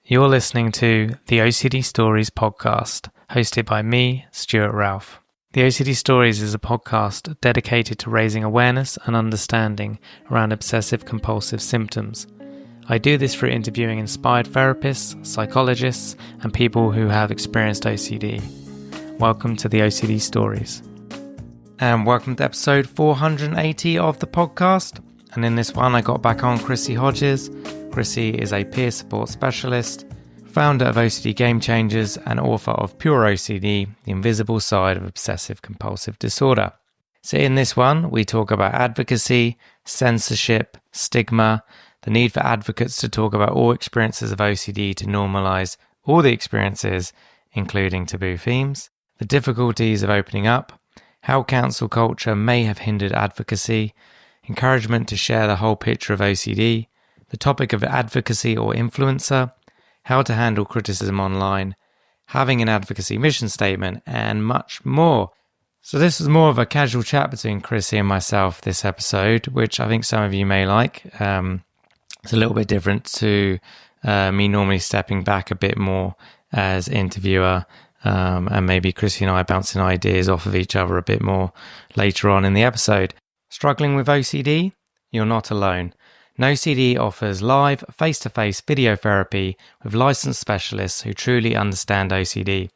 You're listening to the OCD Stories podcast, hosted by me, Stuart Ralph. The OCD Stories is a podcast dedicated to raising awareness and understanding around obsessive-compulsive symptoms. I do this through interviewing inspired therapists, psychologists, and people who have experienced OCD. Welcome to the OCD Stories. And welcome to episode 480 of the podcast. And in this one, I got back on Chrissie Hodges. Chrissie is a peer support specialist, founder of OCD Gamechangers, and author of Pure OCD, The Invisible Side of Obsessive-Compulsive Disorder. So in this one, we talk about advocacy, censorship, stigma, the need for advocates to talk about all experiences of OCD to normalise all the experiences, including taboo themes, the difficulties of opening up, how cancel culture may have hindered advocacy, encouragement to share the whole picture of OCD, the topic of advocacy or influencer, how to handle criticism online, having an advocacy mission statement, and much more. So this was more of a casual chat between Chrissie and myself this episode, which I think some of you may like. It's a little bit different to me normally stepping back a bit more as interviewer, and maybe Chrissie and I bouncing ideas off of each other a bit more later on in the episode. Struggling with OCD? You're not alone. NoCD offers live, face-to-face video therapy with licensed specialists who truly understand OCD.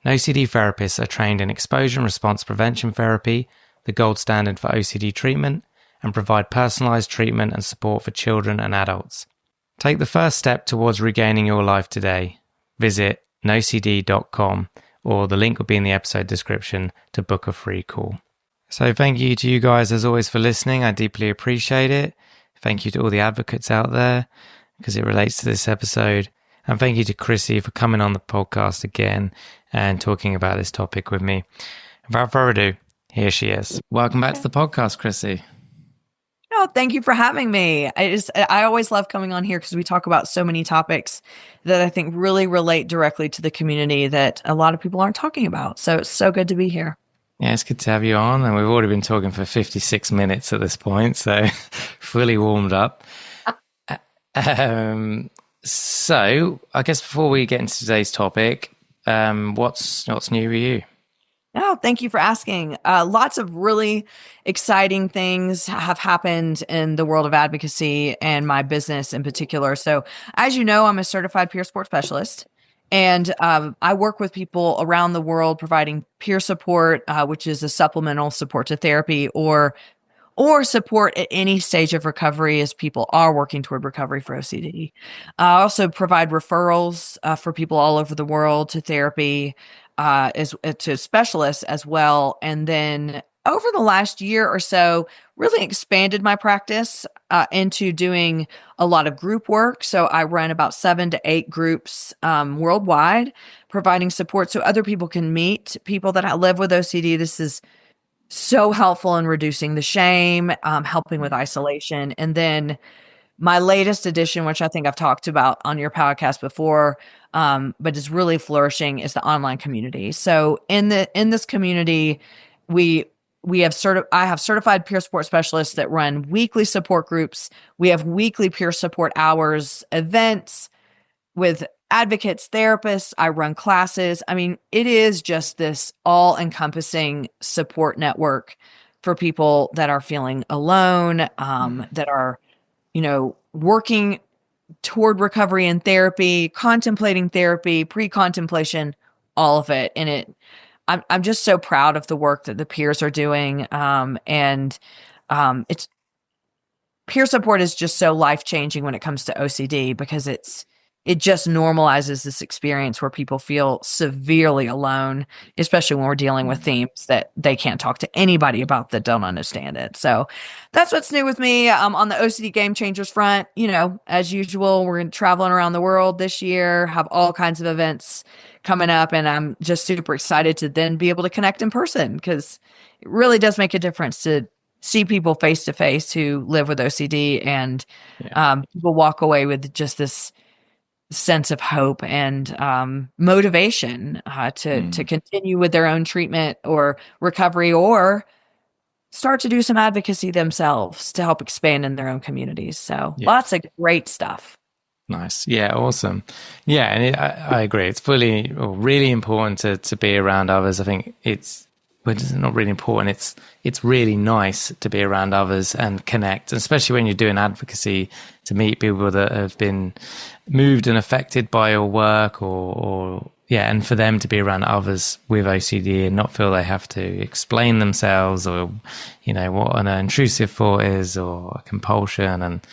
NoCD therapists are trained in exposure and response prevention therapy, the gold standard for OCD treatment, and provide personalised treatment and support for children and adults. Take the first step towards regaining your life today. Visit nocd.com, or the link will be in the episode description to book a free call. So thank you to you guys as always for listening. I deeply appreciate it. Thank you to all the advocates out there because it relates to this episode. And thank you to Chrissie for coming on the podcast again and talking about this topic with me. Without further ado, here she is. Welcome back to the podcast, Chrissie. Oh, thank you for having me. I always love coming on here because we talk about so many topics that I think really relate directly to the community that a lot of people aren't talking about. So it's so good to be here. Yeah, it's good to have you on. And we've already been talking for 56 minutes at this point, so fully warmed up. So I guess before we get into today's topic, what's new with you? Oh, thank you for asking. Lots of really exciting things have happened in the world of advocacy and my business in particular. So as you know, I'm a certified peer support specialist. And I work with people around the world providing peer support, which is a supplemental support to therapy or support at any stage of recovery as people are working toward recovery for OCD. I also provide referrals for people all over the world to therapy, to specialists as well. And then over the last year or so, really expanded my practice into doing a lot of group work. So I run about 7 to 8 groups worldwide, providing support so other people can meet people that live with OCD. This is so helpful in reducing the shame, helping with isolation. And then my latest addition, which I think I've talked about on your podcast before, but is really flourishing, is the online community. So in this community, I have certified peer support specialists that run weekly support groups. We have weekly peer support hours, events with advocates, therapists. I run classes. I mean, it is just this all-encompassing support network for people that are feeling alone, that are, working toward recovery and therapy, contemplating therapy, pre-contemplation, all of it. And I'm just so proud of the work that the peers are doing. It's peer support is just so life-changing when it comes to OCD because it just normalizes this experience where people feel severely alone, especially when we're dealing with themes that they can't talk to anybody about that don't understand it. So that's what's new with me. On the OCD Gamechangers front, as usual, we're traveling around the world this year, have all kinds of events coming up, and I'm just super excited to then be able to connect in person because it really does make a difference to see people face to face who live with OCD and people walk away with just this sense of hope and motivation to continue with their own treatment or recovery or start to do some advocacy themselves to help expand in their own communities. So lots of great stuff. Nice. Yeah, awesome. Yeah, and I agree. It's fully or really important to be around others. I think well, it's not really important. It's really nice to be around others and connect, especially when you're doing advocacy, to meet people that have been moved and affected by your work, or yeah, and for them to be around others with OCD and not feel they have to explain themselves, or what an intrusive thought is, or a compulsion, and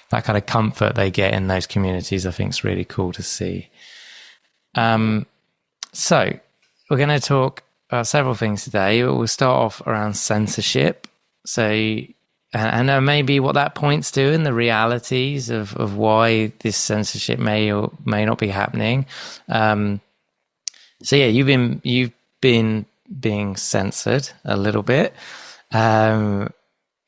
that kind of comfort they get in those communities, I think is really cool to see. So we're going to talk about several things today. We'll start off around censorship. So, and maybe what that points to and the realities of why this censorship may or may not be happening. So yeah, you've been being censored a little bit.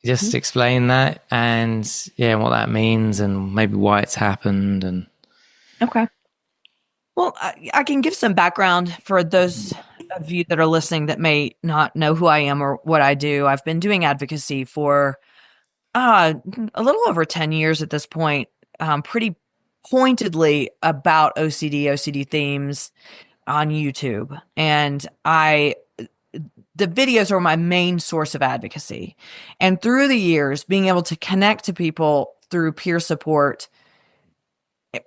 Just explain that and what that means and maybe why it's happened. And Okay. Well, I can give some background for those of you that are listening that may not know who I am or what I do. I've been doing advocacy for a little over 10 years at this point, pretty pointedly about OCD themes on YouTube. And the videos are my main source of advocacy. And through the years, being able to connect to people through peer support,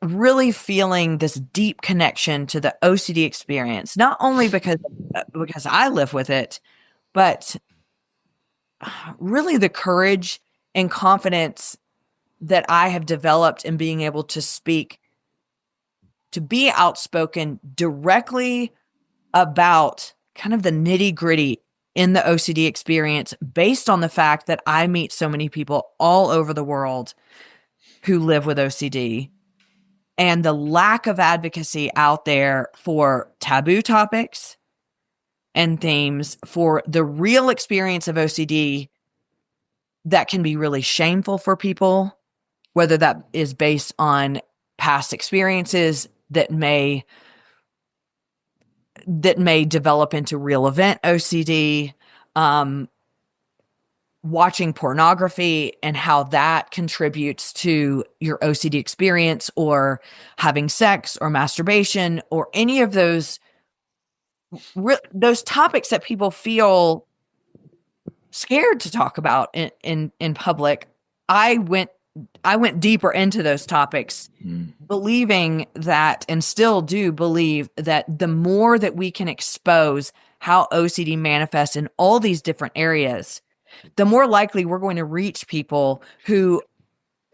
really feeling this deep connection to the OCD experience, not only because I live with it, but really the courage and confidence that I have developed in being able to speak, to be outspoken directly about kind of the nitty-gritty in the OCD experience, based on the fact that I meet so many people all over the world who live with OCD, and the lack of advocacy out there for taboo topics and themes, for the real experience of OCD that can be really shameful for people, whether that is based on past experiences that may develop into real event OCD, watching pornography and how that contributes to your OCD experience, or having sex or masturbation, or any of those topics that people feel scared to talk about in public. I went deeper into those topics, believing that, and still do believe, that the more that we can expose how OCD manifests in all these different areas, the more likely we're going to reach people who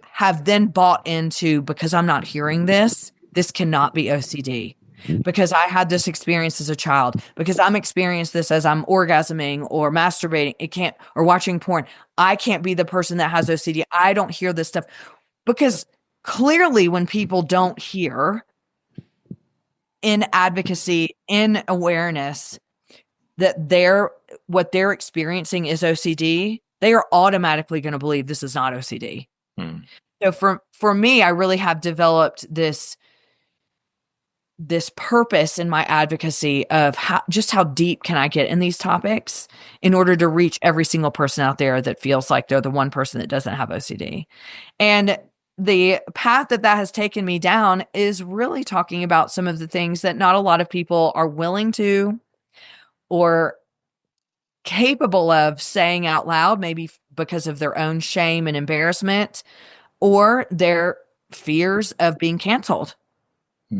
have then bought into, because I'm not hearing this cannot be OCD. Because I had this experience as a child, because I'm experiencing this as I'm orgasming or masturbating, or watching porn. I can't be the person that has OCD. I don't hear this stuff. Because clearly, when people don't hear in advocacy, in awareness, that what they're experiencing is OCD, they are automatically going to believe this is not OCD. So for me, I really have developed this purpose in my advocacy of how deep can I get in these topics in order to reach every single person out there that feels like they're the one person that doesn't have OCD. And the path that has taken me down is really talking about some of the things that not a lot of people are willing to or capable of saying out loud, maybe because of their own shame and embarrassment, or their fears of being canceled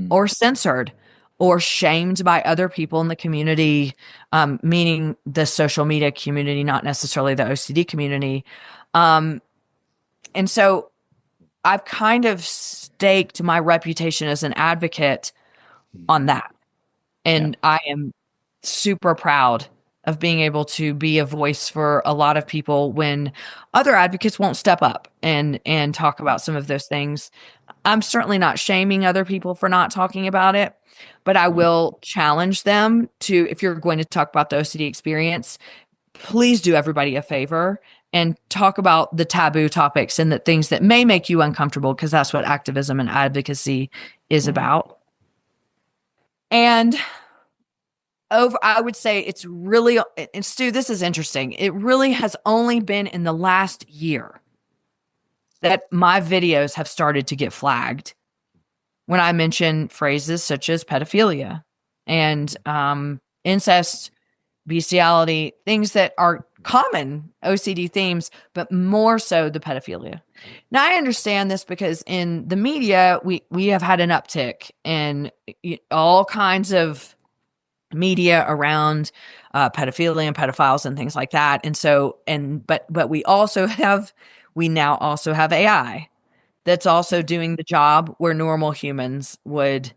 or censored or shamed by other people in the community, meaning the social media community, not necessarily the OCD community. And so I've kind of staked my reputation as an advocate on that. And I am super proud of being able to be a voice for a lot of people when other advocates won't step up and talk about some of those things. I'm certainly not shaming other people for not talking about it, but I will challenge them to, if you're going to talk about the OCD experience, please do everybody a favor and talk about the taboo topics and the things that may make you uncomfortable, because that's what activism and advocacy is about. And I would say it's really, and Stu, this is interesting. It really has only been in the last year that my videos have started to get flagged when I mention phrases such as pedophilia and incest, bestiality, things that are common OCD themes, but more so the pedophilia. Now, I understand this because in the media, we have had an uptick in all kinds of media around pedophilia and pedophiles and things like that. And so, but we now also have AI that's also doing the job where normal humans would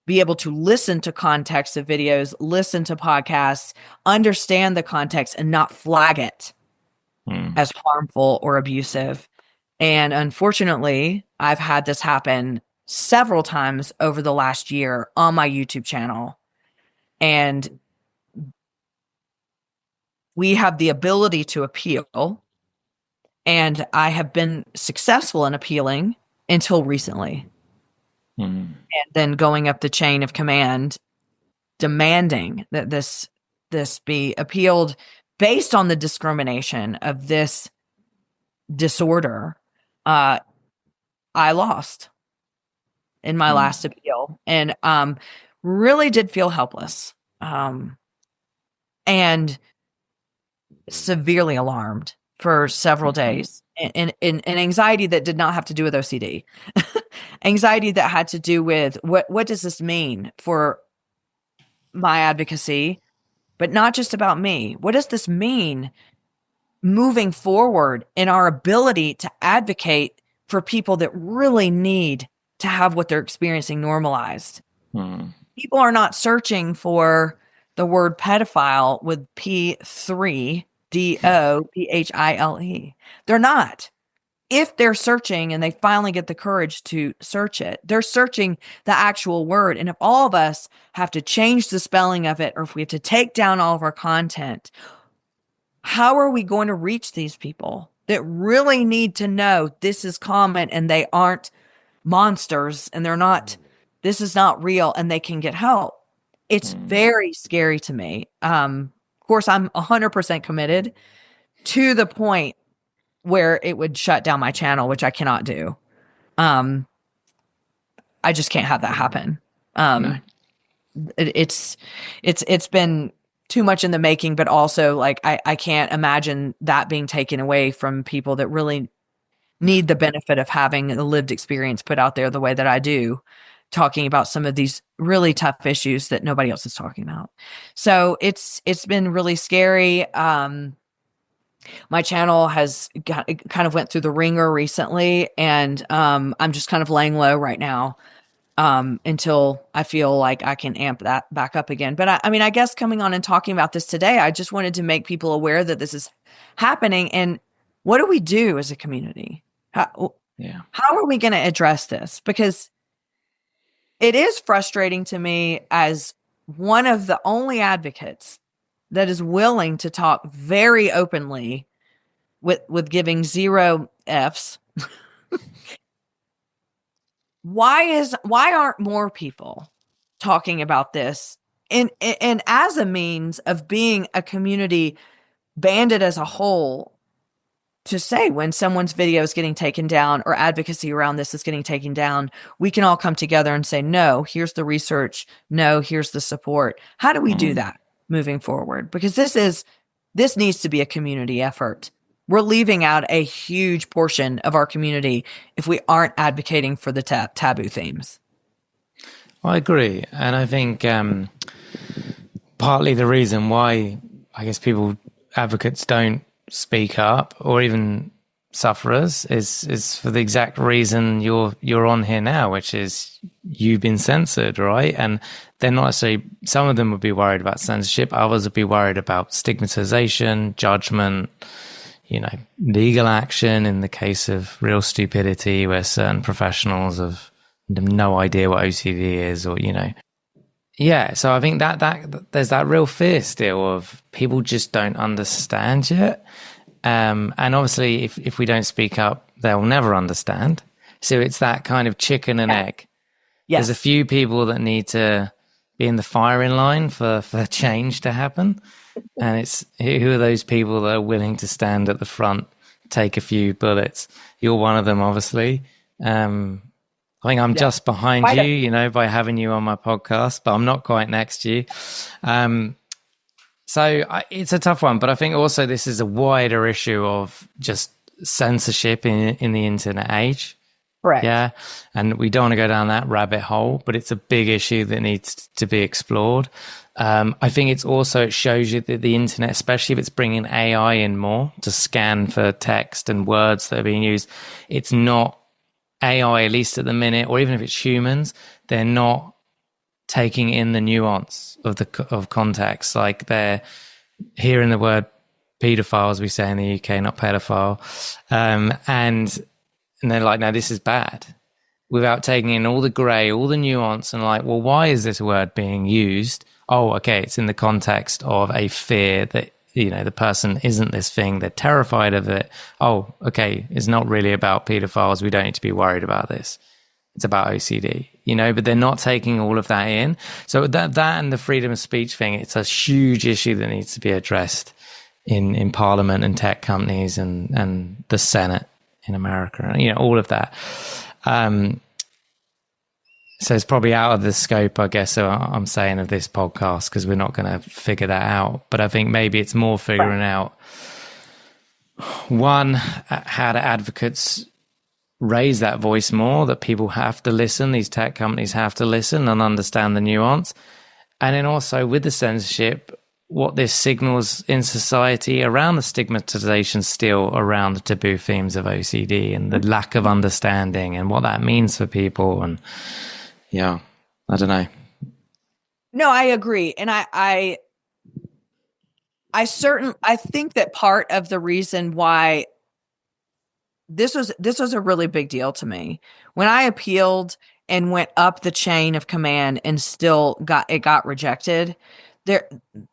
be able to listen to context of videos, listen to podcasts, understand the context, and not flag it as harmful or abusive. And unfortunately, I've had this happen several times over the last year on my YouTube channel. And we have the ability to appeal. And I have been successful in appealing until recently. And then going up the chain of command, demanding that this be appealed based on the discrimination of this disorder. I lost in my last appeal, and really did feel helpless, and severely alarmed for several days, and anxiety that did not have to do with OCD. Anxiety that had to do with what does this mean for my advocacy, but not just about me. What does this mean moving forward in our ability to advocate for people that really need to have what they're experiencing normalized? People are not searching for the word pedophile with P3, DOPHILE. They're not. If they're searching and they finally get the courage to search it, they're searching the actual word. And if all of us have to change the spelling of it, or if we have to take down all of our content, how are we going to reach these people that really need to know this is common and they aren't monsters and this is not real and they can get help? It's very scary to me. Of course, I'm 100% committed to the point where it would shut down my channel, which I cannot do. I just can't have that happen. No. It's been too much in the making, but also like I can't imagine that being taken away from people that really need the benefit of having a lived experience put out there the way that I do, talking about some of these really tough issues that nobody else is talking about. So it's been really scary. My channel has kind of went through the ringer recently, and I'm just kind of laying low right now until I feel like I can amp that back up again. But I mean, I guess coming on and talking about this today, I just wanted to make people aware that this is happening. And what do we do as a community? How are we going to address this? Because it is frustrating to me as one of the only advocates that is willing to talk very openly with giving 0 Fs. Why aren't more people talking about this and as a means of being a community banded as a whole, to say when someone's video is getting taken down or advocacy around this is getting taken down, we can all come together and say, no, here's the research. No, here's the support. How do we do that moving forward? Because this needs to be a community effort. We're leaving out a huge portion of our community if we aren't advocating for the taboo themes. I agree. And I think partly the reason why I guess advocates don't speak up, or even sufferers, is for the exact reason you're on here now, which is you've been censored, right? And they're not necessarily, some of them would be worried about censorship, others would be worried about stigmatization, judgment, legal action in the case of real stupidity where certain professionals have no idea what OCD is, or so I think that there's that real fear still of people just don't understand yet, and obviously if we don't speak up, they'll never understand. So it's that kind of chicken and egg. Yes. There's a few people that need to be in the firing line for change to happen, and it's who are those people that are willing to stand at the front, take a few bullets? You're one of them, obviously. I think I'm just behind Quite you, by having you on my podcast, but I'm not quite next to you. It's a tough one, but I think also this is a wider issue of just censorship in the internet age. correct. Yeah. And we don't want to go down that rabbit hole, but it's a big issue that needs to be explored. I think it shows you that the internet, especially if it's bringing AI in more to scan for text and words that are being used, it's not AI, at least at the minute, or even if it's humans, they're not taking in the nuance of context. Like they're hearing the word pedophile, as we say in the UK, not pedophile, and they're like, no, this is bad, without taking in all the grey, all the nuance, and like, well, why is this word being used? Oh, okay, it's in the context of a fear that, the person isn't this thing. They're terrified of it. Oh, okay, it's not really about pedophiles. We don't need to be worried about this. It's about OCD, but they're not taking all of that in. So that and the freedom of speech thing, it's a huge issue that needs to be addressed in Parliament and tech companies and the Senate in America, and all of that. So it's probably out of the scope, I guess, I'm saying, of this podcast, because we're not going to figure that out. But I think maybe it's more figuring out, one, how do advocates raise that voice more, that people have to listen, these tech companies have to listen and understand the nuance. And then also with the censorship, what this signals in society around the stigmatization still around the taboo themes of OCD and the lack of understanding and what that means for people. And yeah, I don't know. No, I agree. And I think that part of the reason why this was a really big deal to me, when I appealed and went up the chain of command and still got rejected,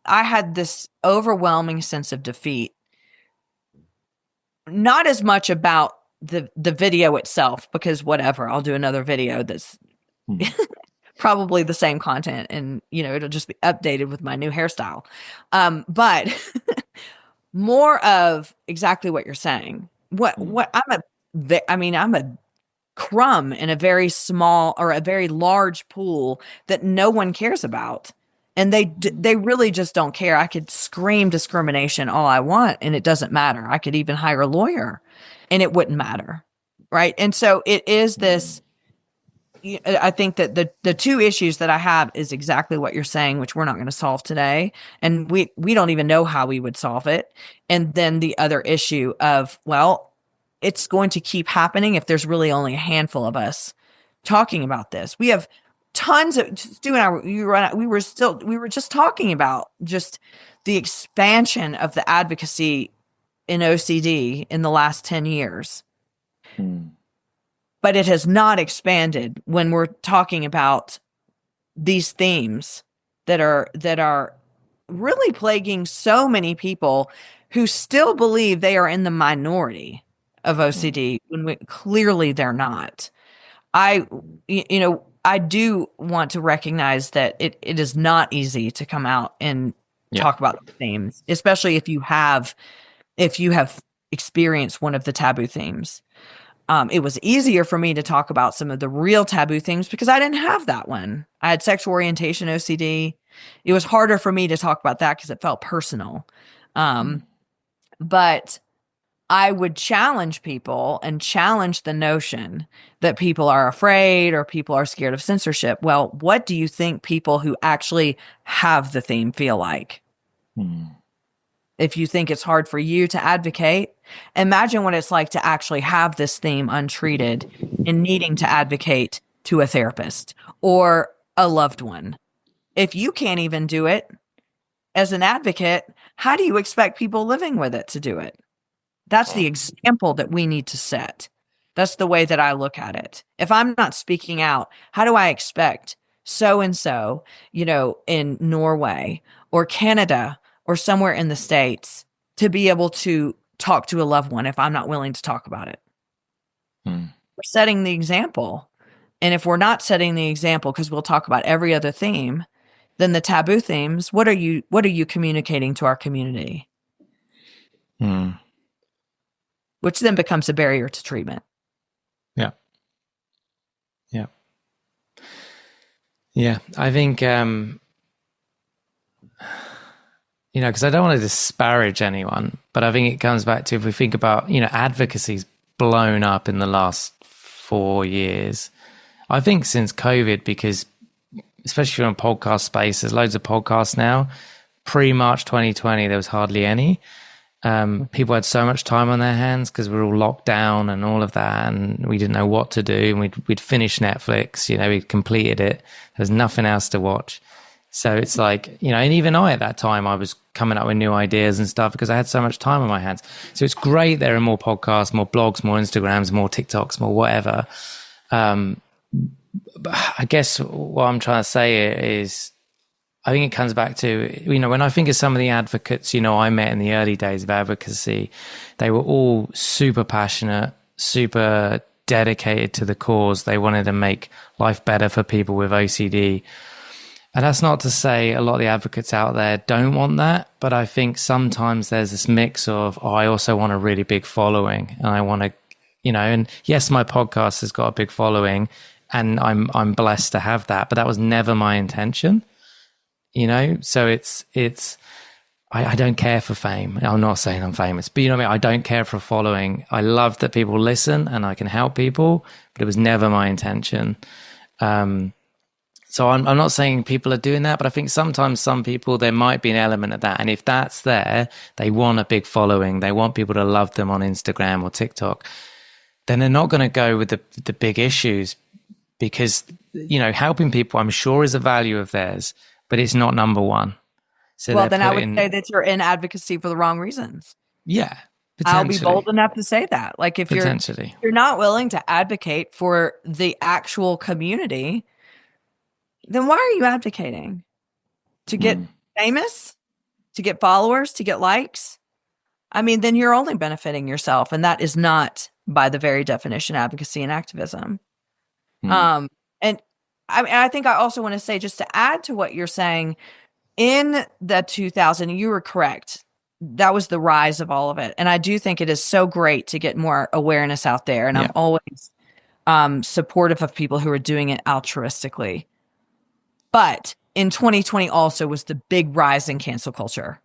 I had this overwhelming sense of defeat. Not as much about the video itself, because whatever, I'll do another video that's probably the same content, and it'll just be updated with my new hairstyle. But more of exactly what you're saying. I'm a crumb in a very small or a very large pool that no one cares about. And they really just don't care. I could scream discrimination all I want, and it doesn't matter. I could even hire a lawyer and it wouldn't matter. Right. And so it is this, I think that the two issues that I have is exactly what you're saying, which we're not going to solve today. And we don't even know how we would solve it. And then the other issue of, well, it's going to keep happening if there's really only a handful of us talking about this. We have tons of, Stu and I, we were just talking about just the expansion of the advocacy in OCD in the last 10 years. But it has not expanded when we're talking about these themes that are really plaguing so many people who still believe they are in the minority of OCD when clearly they're not. I do want to recognize that it is not easy to come out and talk about the themes, especially if you have experienced one of the taboo themes. It was easier for me to talk about some of the real taboo themes because I didn't have that one. I had sexual orientation OCD. It was harder for me to talk about that because it felt personal. But I would challenge people and challenge the notion that people are afraid or people are scared of censorship. Well, what do you think people who actually have the theme feel like? If you think it's hard for you to advocate, imagine what it's like to actually have this theme untreated and needing to advocate to a therapist or a loved one. If you can't even do it as an advocate, how do you expect people living with it to do it? That's the example that we need to set. That's the way that I look at it. If I'm not speaking out, how do I expect so-and-so, in Norway or Canada or somewhere in the States to be able to talk to a loved one if I'm not willing to talk about it? We're setting the example. And if we're not setting the example, because we'll talk about every other theme, then the taboo themes, what are you communicating to our community? Which then becomes a barrier to treatment. Yeah. Yeah. Yeah, I think, because I don't want to disparage anyone, but I think it comes back to, if we think about, advocacy's blown up in the last 4 years. I think since COVID, because especially on podcast space, there's loads of podcasts now. Pre-March 2020, there was hardly any. People had so much time on their hands because we were all locked down and all of that, and we didn't know what to do. And we'd finished Netflix, we'd completed it. There was nothing else to watch. So it's like, and even I, at that time, I was coming up with new ideas and stuff because I had so much time on my hands. So it's great there are more podcasts, more blogs, more Instagrams, more TikToks, more whatever. But I guess what I'm trying to say is, I think it comes back to, when I think of some of the advocates, I met in the early days of advocacy, they were all super passionate, super dedicated to the cause. They wanted to make life better for people with OCD. And that's not to say a lot of the advocates out there don't want that, but I think sometimes there's this mix of, I also want a really big following, and I want to, and yes, my podcast has got a big following, and I'm blessed to have that, but that was never my intention, So I don't care for fame. I'm not saying I'm famous, but what I mean? I don't care for a following. I love that people listen and I can help people, but it was never my intention. So I'm not saying people are doing that, but I think sometimes some people, there might be an element of that. And if that's there, they want a big following. They want people to love them on Instagram or TikTok. Then they're not going to go with the big issues, because, helping people, I'm sure, is a value of theirs, but it's not number one. So well, then I would say that you're in advocacy for the wrong reasons. Yeah. I'll be bold enough to say that. Like, if you're not willing to advocate for the actual community, then why are you advocating? To get famous? To get followers? To get likes? I mean, then you're only benefiting yourself. And that is not, by the very definition, advocacy and activism. And I think I also want to say, just to add to what you're saying, in the 2000, you were correct. That was the rise of all of it. And I do think it is so great to get more awareness out there. And I'm always supportive of people who are doing it altruistically. But in 2020 also was the big rise in cancel culture.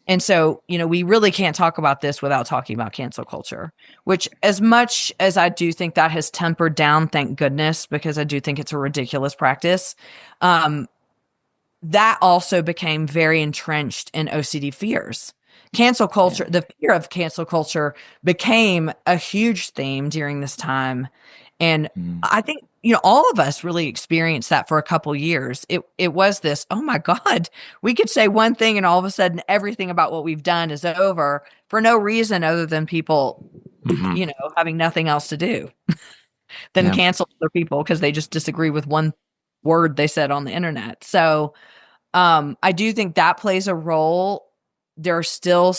And so, we really can't talk about this without talking about cancel culture, which, as much as I do think that has tempered down, thank goodness, because I do think it's a ridiculous practice, that also became very entrenched in OCD fears. Cancel culture, the fear of cancel culture became a huge theme during this time. And I think, all of us really experienced that for a couple years. It was this, oh my God, we could say one thing and all of a sudden everything about what we've done is over for no reason other than people, having nothing else to do than cancel other people because they just disagree with one word they said on the internet. So I do think that plays a role. There are still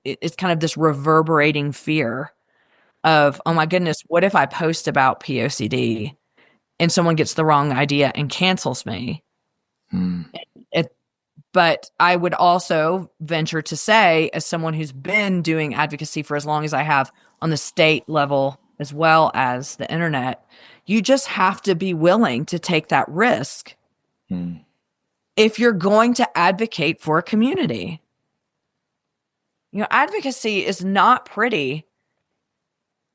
it's kind of this reverberating fear of, oh my goodness, what if I post about POCD and someone gets the wrong idea and cancels me? But I would also venture to say, as someone who's been doing advocacy for as long as I have on the state level as well as the internet, you just have to be willing to take that risk if you're going to advocate for a community. Advocacy is not pretty.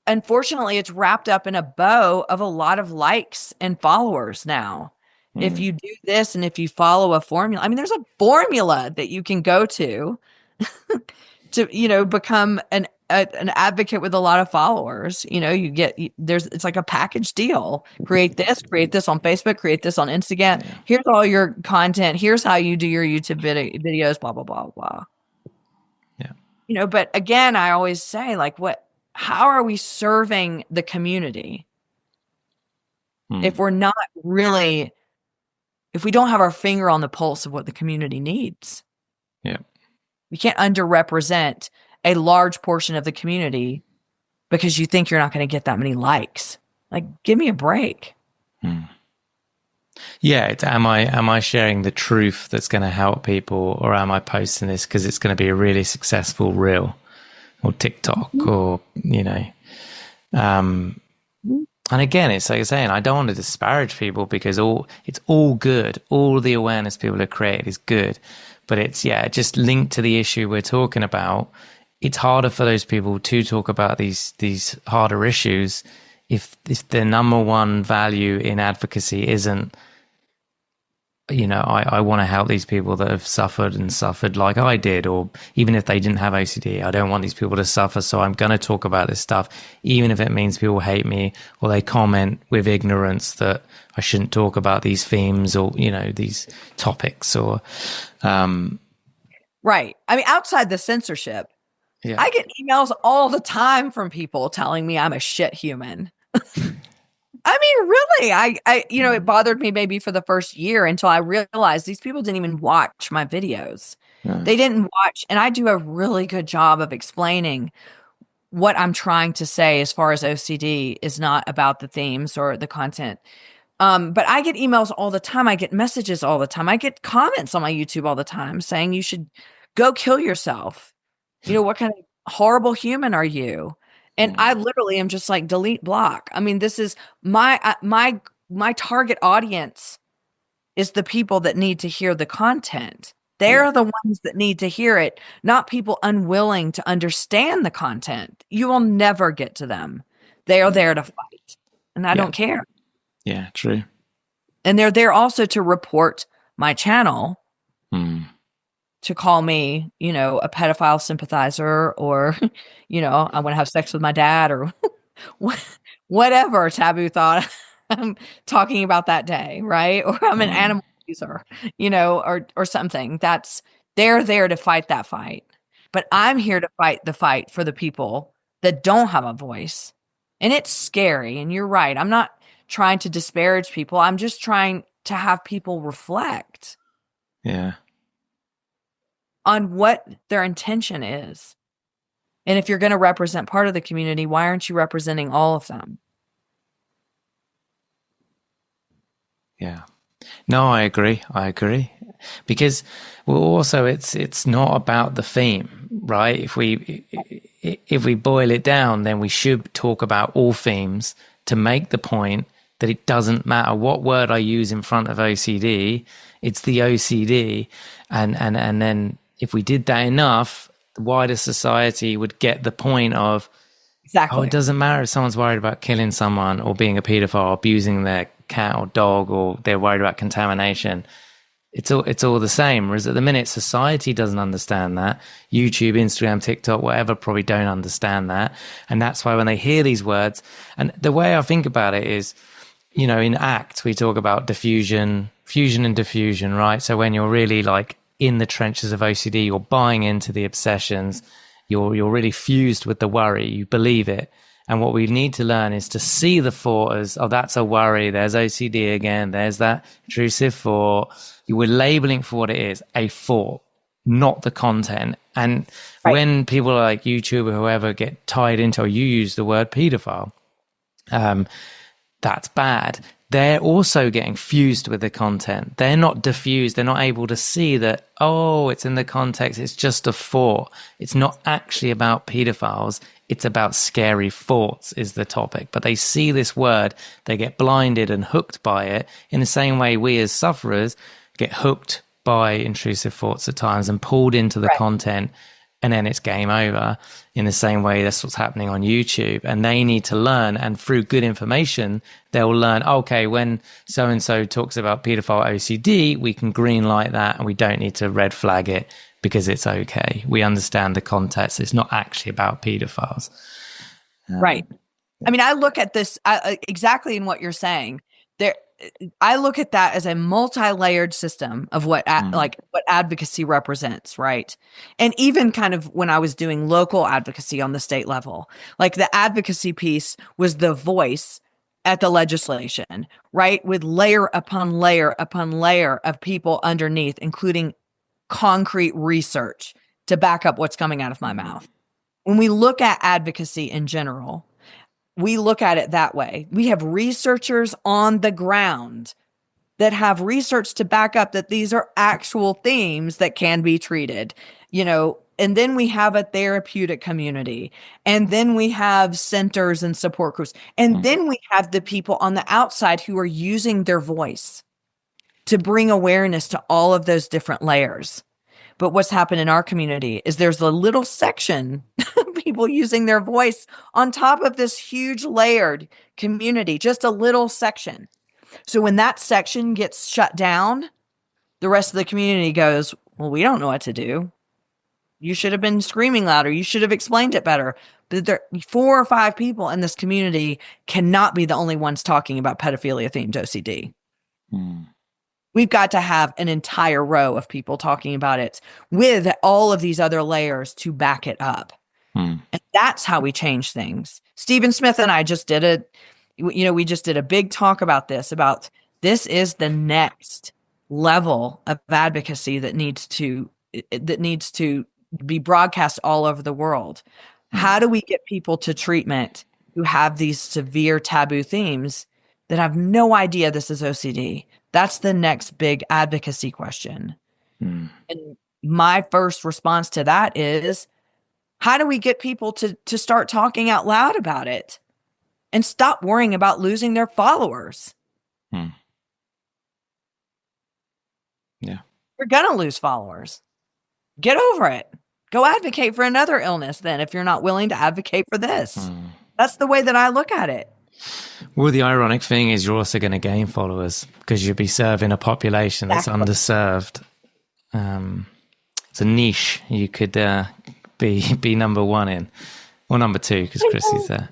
Unfortunately, it's wrapped up in a bow of a lot of likes and followers now. If you do this and if you follow a formula, there's a formula that you can go to become an advocate with a lot of followers. It's like a package deal. Create this on Facebook, create this on Instagram. Here's all your content. Here's how you do your YouTube videos, blah, blah, blah, blah. Yeah. But again, I always say, like, how are we serving the community if we're not really, if we don't have our finger on the pulse of what the community needs? Yeah. We can't underrepresent a large portion of the community because you think you're not going to get that many likes. Like, give me a break. Yeah. Am I sharing the truth that's going to help people, or am I posting this because it's going to be a really successful reel or TikTok or, And again, it's like you're saying, I don't want to disparage people because it's all good. All the awareness people have created is good. But it's, yeah, just linked to the issue we're talking about. It's harder for those people to talk about these harder issues if the number one value in advocacy isn't, I want to help these people that have suffered like I did, or even if they didn't have OCD, I don't want these people to suffer. So I'm going to talk about this stuff, even if it means people hate me or they comment with ignorance that I shouldn't talk about these themes or, these topics or, Right. I mean, outside the censorship, yeah. I get emails all the time from people telling me I'm a shit human. I mean, really, it bothered me maybe for the first year until I realized these people didn't even watch my videos. No. They didn't watch, and I do a really good job of explaining what I'm trying to say as far as OCD is not about the themes or the content. But I get emails all the time. I get messages all the time. I get comments on my YouTube all the time saying you should go kill yourself. What kind of horrible human are you? And I literally am just like, delete, block. I mean, this is my target audience is the people that need to hear the content. They're the ones that need to hear it, not people unwilling to understand the content. You will never get to them. They are there to fight, and I don't care. Yeah, true. And they're there also to report my channel, to call me, a pedophile sympathizer, or, I want to have sex with my dad, or whatever taboo thought I'm talking about that day, right? Or I'm an animal user, or something. They're there to fight that fight. But I'm here to fight the fight for the people that don't have a voice. And it's scary. And you're right. I'm not trying to disparage people. I'm just trying to have people reflect. Yeah. On what their intention is. And if you're going to represent part of the community, why aren't you representing all of them? Yeah. No, I agree. Because also it's not about the theme, right? If we boil it down, then we should talk about all themes to make the point that it doesn't matter what word I use in front of OCD, it's the OCD. And then if we did that enough, the wider society would get the point of, exactly. It doesn't matter if someone's worried about killing someone or being a pedophile or abusing their cat or dog, or they're worried about contamination. It's all the same. Whereas at the minute, society doesn't understand that. YouTube, Instagram, TikTok, whatever, probably don't understand that. And that's why when they hear these words, and the way I think about it is, in ACT, we talk about fusion and diffusion, right? So when you're really like in the trenches of OCD, you're buying into the obsessions, you're really fused with the worry, you believe it. And what we need to learn is to see the thought as, oh, that's a worry, there's OCD again, there's that intrusive thought. You were labeling for what it is, a thought, not the content. And when people like YouTube or whoever get tied into, or you use the word pedophile, that's bad. They're also getting fused with the content. They're not diffused. They're not able to see that, oh, it's in the context. It's just a thought. It's not actually about pedophiles. It's about scary thoughts is the topic. But they see this word, they get blinded and hooked by it in the same way we as sufferers get hooked by intrusive thoughts at times and pulled into the content, and then it's game over. In the same way, that's what's happening on YouTube. And they need to learn, and through good information, they'll learn, okay, when so-and-so talks about pedophile OCD, we can green light that and we don't need to red flag it because it's okay. We understand the context. It's not actually about pedophiles. Right. I mean, I look at this exactly in what you're saying. I look at that as a multi-layered system of what advocacy represents, right? And even kind of when I was doing local advocacy on the state level, like the advocacy piece was the voice at the legislation, right? With layer upon layer upon layer of people underneath, including concrete research to back up what's coming out of my mouth. When we look at advocacy in general, we look at it that way. We have researchers on the ground that have research to back up that these are actual themes that can be treated. And then we have a therapeutic community. And then we have centers and support groups. And then we have the people on the outside who are using their voice to bring awareness to all of those different layers. But what's happened in our community is there's a little section of people using their voice on top of this huge layered community, just a little section. So when that section gets shut down, the rest of the community goes, well, we don't know what to do. You should have been screaming louder. You should have explained it better. But there, 4 or 5 people in this community cannot be the only ones talking about pedophilia themed OCD. We've got to have an entire row of people talking about it with all of these other layers to back it up. And that's how we change things. Stephen Smith and I just did we just did a big talk about this is the next level of advocacy that needs to be broadcast all over the world. How do we get people to treatment who have these severe taboo themes that have no idea this is OCD? That's the next big advocacy question. And my first response to that is, how do we get people to start talking out loud about it and stop worrying about losing their followers? Yeah. You're going to lose followers. Get over it. Go advocate for another illness then if you're not willing to advocate for this. That's the way that I look at it. Well, the ironic thing is you're also going to gain followers because you'll be serving a population that's underserved. It's a niche you could be number 1 in. Or number 2 because Chrissie's there.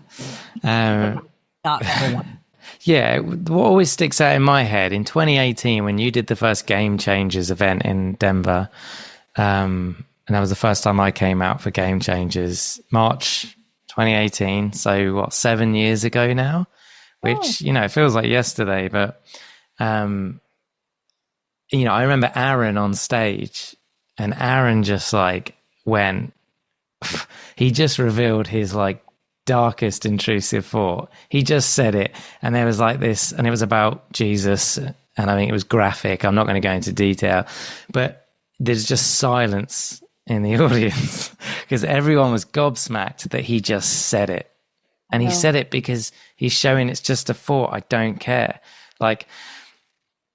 Not number 1. Yeah, what always sticks out in my head, in 2018 when you did the first Gamechangers event in Denver, and that was the first time I came out for Gamechangers, March 2018, so what, 7 years ago now, which, it feels like yesterday, but, I remember Aaron on stage, and Aaron just went, he just revealed his darkest intrusive thought. He just said it, and there was this, and it was about Jesus, and I think it was graphic. I'm not going to go into detail, but there's just silence in the audience because everyone was gobsmacked that he just said it. And he said it because he's showing it's just a thought. I don't care. I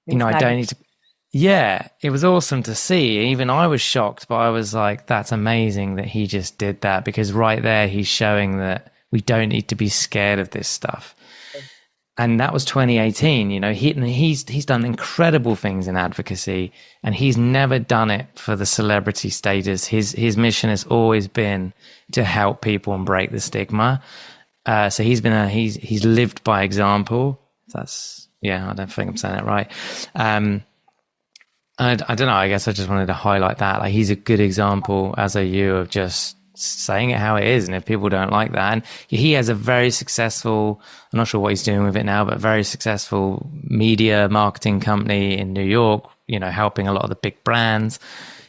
don't need to. Yeah, it was awesome to see. Even I was shocked, but I was like, that's amazing that he just did that, because right there he's showing that we don't need to be scared of this stuff. And that was 2018, he's done incredible things in advocacy, and he's never done it for the celebrity status. His mission has always been to help people and break the stigma. So he's lived by example. I don't think I'm saying that right. I don't know. I guess I just wanted to highlight that. He's a good example, as are you, of just saying it how it is. And if people don't like that, and he has a very successful, I'm not sure what he's doing with it now, but very successful media marketing company in New York, helping a lot of the big brands.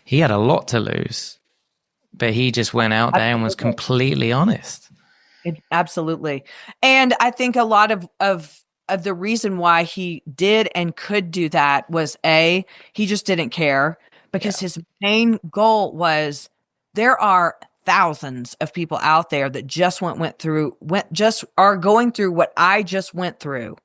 He had a lot to lose, but he just went out there and was completely honest. Absolutely. And I think a lot of the reason why he did and could do that was he just didn't care, because his main goal was, there are thousands of people out there that just are going through what I just went through.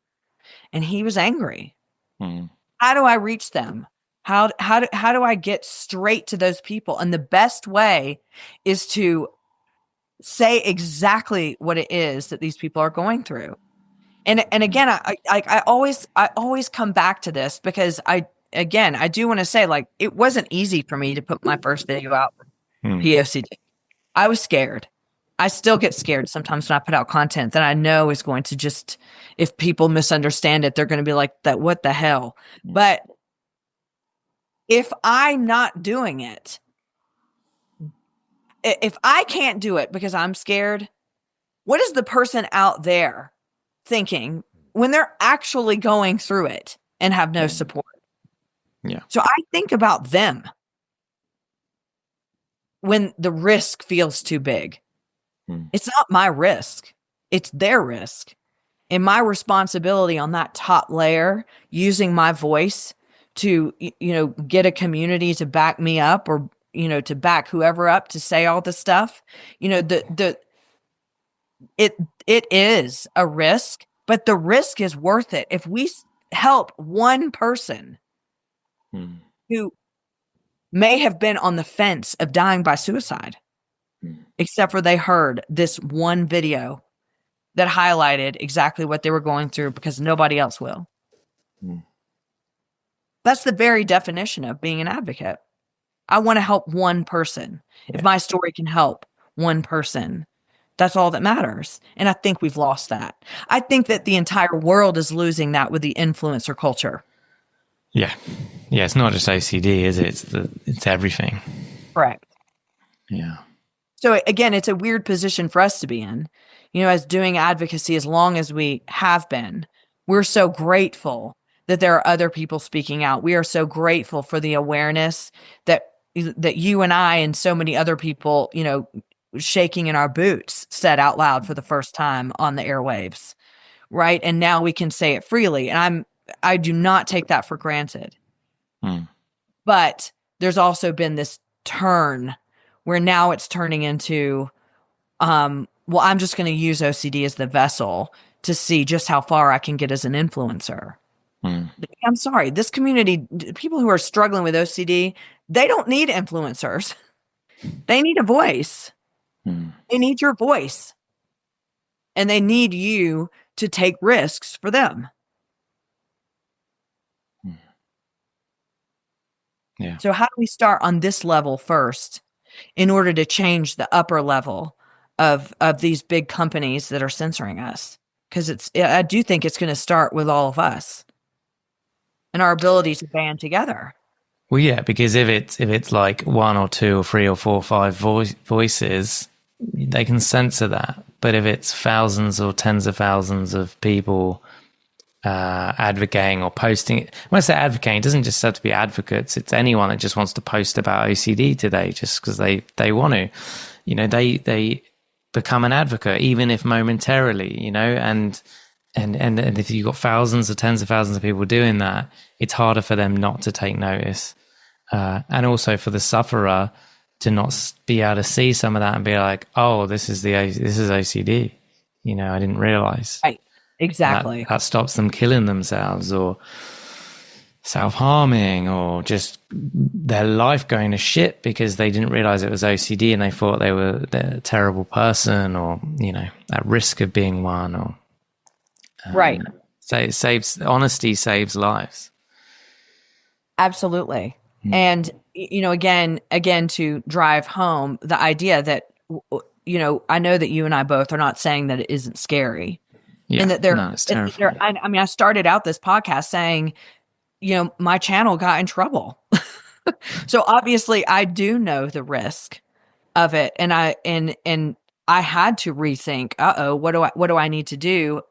And he was angry. How do I reach them? How do I get straight to those people? And the best way is to say exactly what it is that these people are going through. And again, I always come back to this, because I do want to say, it wasn't easy for me to put my first video out for POCD. I was scared. I still get scared sometimes when I put out content that I know is going to just, if people misunderstand it, they're going to be like, that, what the hell? But if I'm not doing it, if I can't do it because I'm scared, what is the person out there thinking when they're actually going through it and have no support? Yeah. So I think about them when the risk feels too big. It's not my risk. It's their risk. And my responsibility on that top layer, using my voice to, get a community to back me up, or to back whoever up to say all this stuff. It is a risk, but the risk is worth it. If we help one person who may have been on the fence of dying by suicide, except for they heard this one video that highlighted exactly what they were going through because nobody else will. That's the very definition of being an advocate. I want to help one person. Yeah. If my story can help one person, that's all that matters. And I think we've lost that. I think that the entire world is losing that with the influencer culture. Yeah. Yeah, it's not just OCD, is it? It's everything. Correct. Yeah. So again, it's a weird position for us to be in, as doing advocacy as long as we have been. We're so grateful that there are other people speaking out. We are so grateful for the awareness that you and I and so many other people, shaking in our boots said out loud for the first time on the airwaves, right? And now we can say it freely. And I do not take that for granted. But there's also been this turn where now it's turning into, I'm just going to use OCD as the vessel to see just how far I can get as an influencer. I'm sorry, this community, people who are struggling with OCD, they don't need influencers. They need a voice. They need your voice. And they need you to take risks for them. Yeah. So how do we start on this level first in order to change the upper level of these big companies that are censoring us? Because I do think it's going to start with all of us and our ability to band together. Well, yeah, because if it's like one or two or three or four or five voices, they can censor that. But if it's thousands or tens of thousands of people advocating or posting, when I say advocating, it doesn't just have to be advocates. It's anyone that just wants to post about OCD today, just because they want to. They become an advocate, even if momentarily. And if you've got thousands or tens of thousands of people doing that, it's harder for them not to take notice. And also for the sufferer to not be able to see some of that and be like, oh, this is OCD. I didn't realize. Right. Exactly. That stops them killing themselves or self-harming or just their life going to shit because they didn't realize it was OCD and they thought they were a terrible person or, at risk of being one or. Right. So honesty saves lives. Absolutely. And, again, to drive home the idea that, I know that you and I both are not saying that it isn't scary. Yeah, and that it's terrifying. I started out this podcast saying, my channel got in trouble. So obviously I do know the risk of it. And I had to rethink, what do I need to do?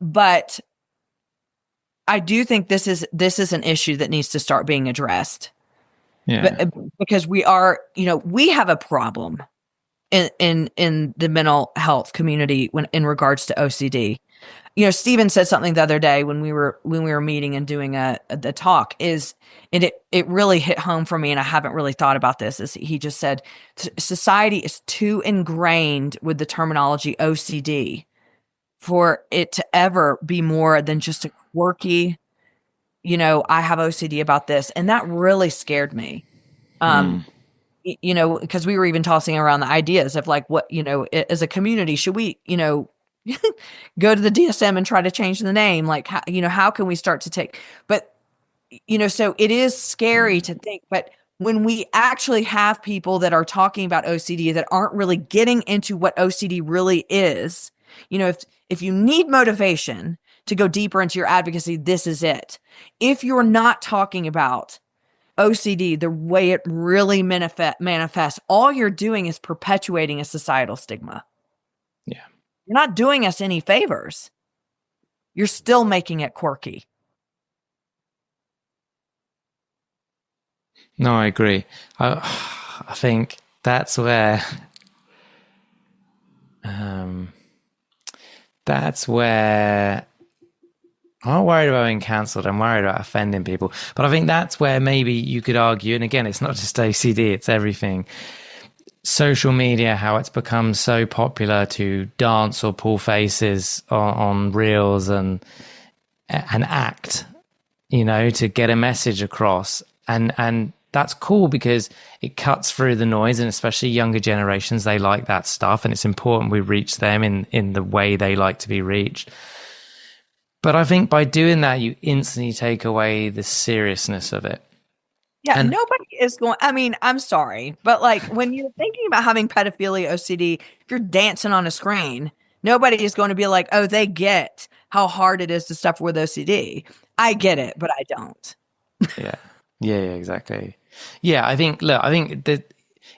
But I do think this is an issue that needs to start being addressed. Yeah. Because we have a problem in the mental health community in regards to OCD. Stephen said something the other day when we were meeting and doing the talk it really hit home for me, and I haven't really thought about this. Is he just said society is too ingrained with the terminology OCD for it to ever be more than just a quirky, I have OCD about this, and that really scared me. Because we were even tossing around the ideas of like, what, as a community, should we, go to the DSM and try to change the name? Like, how can we start to take, but, so it is scary to think, but when we actually have people that are talking about OCD that aren't really getting into what OCD really is, if you need motivation to go deeper into your advocacy, this is it. If you're not talking about OCD the way it really manifests, all you're doing is perpetuating a societal stigma. Yeah. You're not doing us any favors. You're still making it quirky. No, I agree. I think that's where I'm not worried about being cancelled. I'm worried about offending people. But I think that's where maybe you could argue, and again, it's not just OCD, it's everything. Social media, how it's become so popular to dance or pull faces on reels and act, to get a message across. And that's cool because it cuts through the noise, and especially younger generations, they like that stuff, and it's important we reach them in the way they like to be reached. But I think by doing that, you instantly take away the seriousness of it. Yeah, And nobody is going. I mean, I'm sorry, but like when you're thinking about having pedophilia OCD, if you're dancing on a screen, nobody is going to be like, oh, they get how hard it is to suffer with OCD. I get it, but I don't. yeah, exactly. Yeah, I think that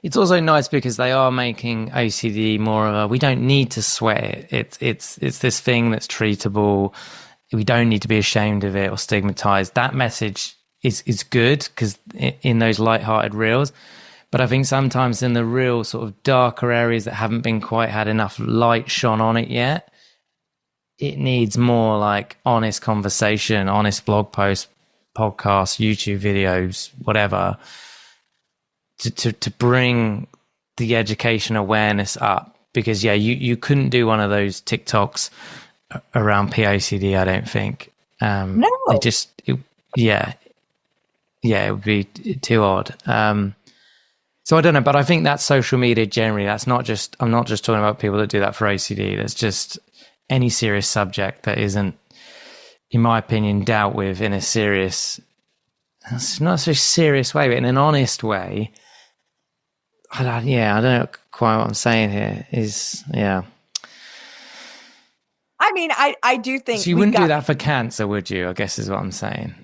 it's also nice because they are making OCD more of a, we don't need to sweat it. It's this thing that's treatable. We don't need to be ashamed of it or stigmatized. That message is good because in those lighthearted reels. But I think sometimes in the real sort of darker areas that haven't been quite had enough light shone on it yet, it needs more like honest conversation, honest blog posts, podcasts, YouTube videos, whatever, to bring the education awareness up. Because yeah, you couldn't do one of those TikToks around POCD, I don't think. No. Yeah, it would be too odd. So I don't know, but I think that's social media generally. I'm not just talking about people that do that for OCD. That's just any serious subject that isn't, in my opinion, dealt with in a serious, not so serious way, but in an honest way. I don't know quite what I'm saying here is, yeah. I mean, I do think So you wouldn't do that for cancer, would you? I guess is what I'm saying.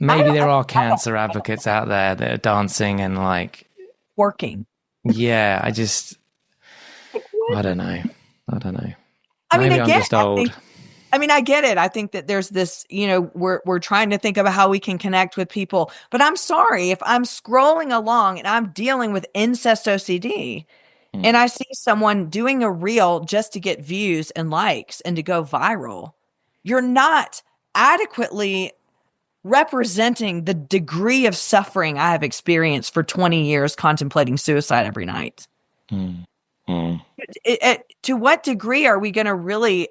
Maybe there are cancer advocates out there that are dancing and like working. Yeah, I don't know. I mean, Maybe again, I'm just old. I get it. I think that there's this, we're trying to think about how we can connect with people. But I'm sorry, if I'm scrolling along and I'm dealing with incest OCD and I see someone doing a reel just to get views and likes and to go viral, you're not adequately representing the degree of suffering I have experienced for 20 years contemplating suicide every night. To what degree are we going to really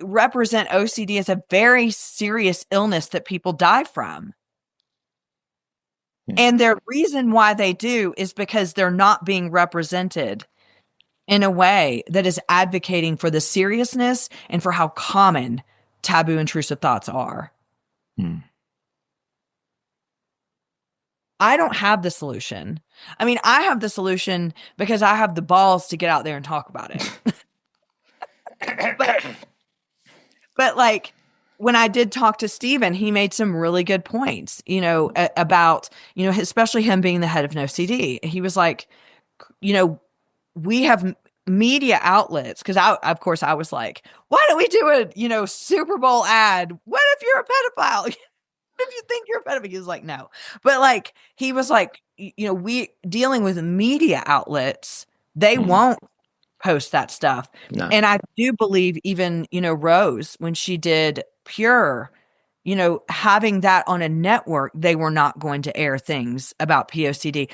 represent OCD as a very serious illness that people die from? And their reason why they do is because they're not being represented in a way that is advocating for the seriousness and for how common taboo intrusive thoughts are. I don't have the solution. I mean, I have the solution because I have the balls to get out there and talk about it. but like when I did talk to Steven, he made some really good points, about, especially him being the head of NoCD. He was like, we have media outlets. Cause of course I was like, why don't we do a, Super Bowl ad? What if you're a pedophile? If you think you're a pedophile? He was like, no. But like, he was like, we dealing with media outlets, they won't post that stuff. No. And I do believe even, Rose, when she did Pure, having that on a network, they were not going to air things about POCD.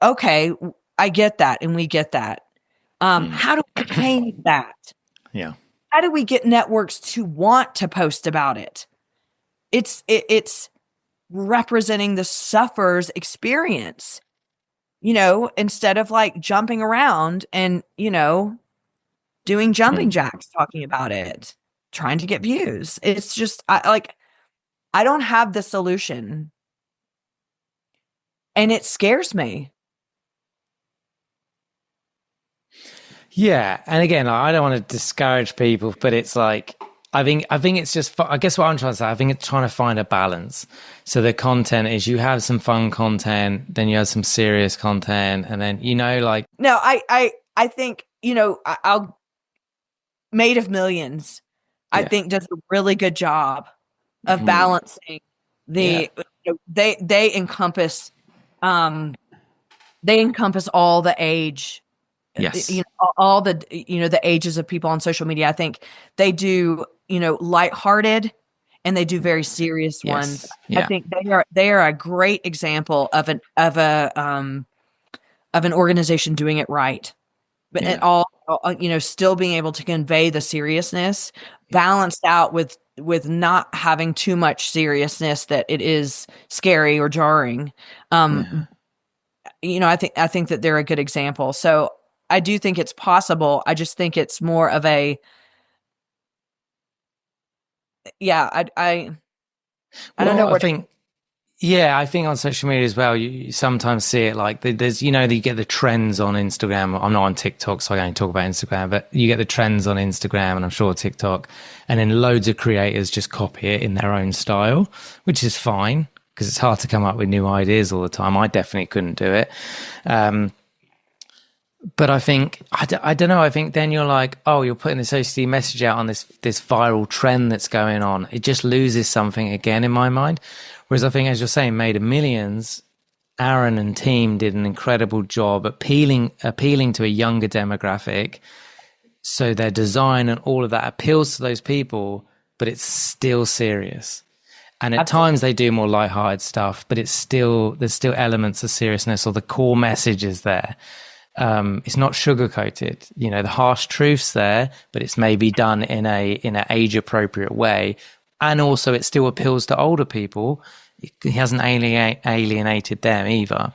Okay, I get that. And we get that. How do we change that? Yeah. How do we get networks to want to post about it? It's representing the sufferer's experience, instead of like jumping around and, doing jumping jacks, talking about it, trying to get views. It's just, I don't have the solution. And it scares me. Yeah. And again, I don't want to discourage people, but it's like, I think it's just, I guess what I'm trying to say, I think it's trying to find a balance. So the content is you have some fun content, then you have some serious content, and then, like. No, I think, I'll Made of Millions, I think does a really good job of balancing the, they encompass all the age. Yes. All the, the ages of people on social media. I think they do, lighthearted, and they do very serious ones. Yes. I Yeah. think they are a great example of an organization doing it right, but Yeah. and all still being able to convey the seriousness, balanced out with not having too much seriousness that it is scary or jarring. Yeah. I think that they're a good example. So I do think it's possible. I just think it's more of a yeah. I don't know Well, I where to. think, yeah, I think on social media as well, you sometimes see it like there's, you get the trends on Instagram. I'm not on TikTok, so I only talk about Instagram, but you get the trends on Instagram and I'm sure TikTok, and then loads of creators just copy it in their own style, which is fine because it's hard to come up with new ideas all the time. I definitely couldn't do it. But I think, I don't know, I think then you're like, oh, you're putting this OCD message out on this viral trend that's going on. It just loses something again in my mind. Whereas I think, as you're saying, Made of Millions, Aaron and team did an incredible job appealing to a younger demographic. So their design and all of that appeals to those people, but it's still serious. And at Absolutely. times they do more lighthearted stuff, but there's still elements of seriousness, or the core message is there. It's not sugar coated, the harsh truth's there, but it's maybe done in an age appropriate way. And also it still appeals to older people. He hasn't alienated them either,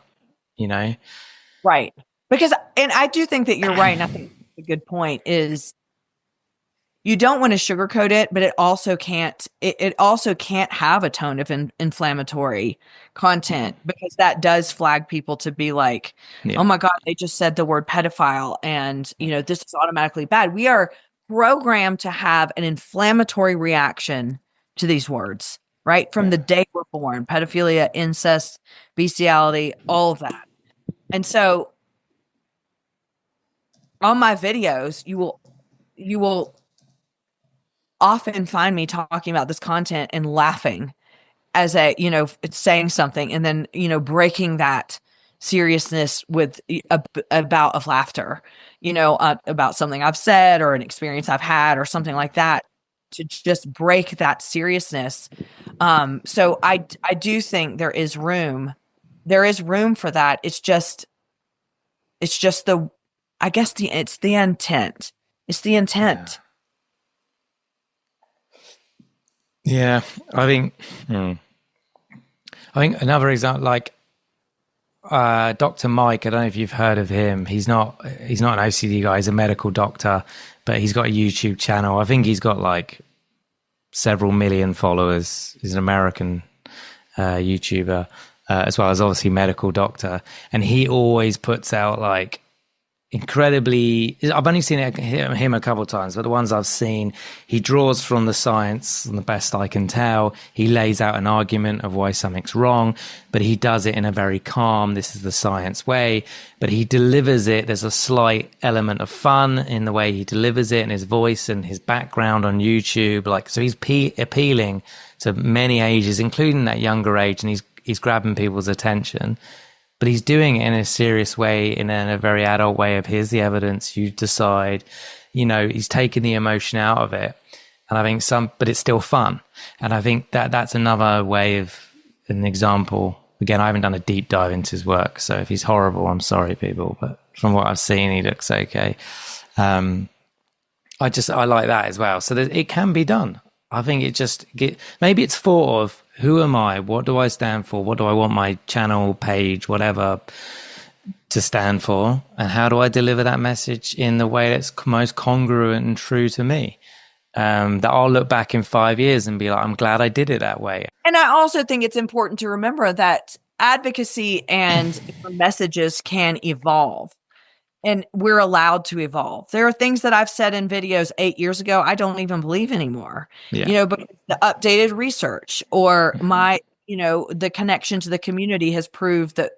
Right. And I do think that you're right. And I think a good point is you don't want to sugarcoat it, but it also can't have a tone of inflammatory content, because that does flag people to be like, Yeah. oh my God, they just said the word pedophile, and this is automatically bad. We are programmed to have an inflammatory reaction to these words, right? From the day we're born: pedophilia, incest, bestiality, all of that. And so on my videos, you will often find me talking about this content and laughing as it's saying something, and then, breaking that seriousness with a bout of laughter, about something I've said or an experience I've had or something like that, to just break that seriousness. So I do think there is room for that. It's just I guess it's the intent. It's the intent. Yeah. I think another example, like Dr. Mike, I don't know if you've heard of him. He's not an OCD guy. He's a medical doctor, but he's got a YouTube channel. I think he's got like several million followers. He's an American YouTuber, as well as obviously medical doctor. And he always puts out like incredibly, I've only seen him a couple of times, but the ones I've seen, he draws from the science, and the best I can tell. He lays out an argument of why something's wrong, but he does it in a very calm, this is the science way, but he delivers it. There's a slight element of fun in the way he delivers it, and his voice and his background on YouTube. Like, so he's appealing to many ages, including that younger age, and he's grabbing people's attention. But he's doing it in a serious way, in a very adult way of his, the evidence, you decide, he's taking the emotion out of it. And I think but it's still fun. And I think that's another way of an example. Again, I haven't done a deep dive into his work, so if he's horrible, I'm sorry, people. But from what I've seen, he looks okay. I like that as well. So it can be done. I think maybe it's thought of, who am I? What do I stand for? What do I want my channel, page, whatever, to stand for? And how do I deliver that message in the way that's most congruent and true to me? That I'll look back in 5 years and be like, I'm glad I did it that way. And I also think it's important to remember that advocacy and messages can evolve. And we're allowed to evolve. There are things that I've said in videos 8 years ago I don't even believe anymore. Yeah. But the updated research or my, the connection to the community has proved that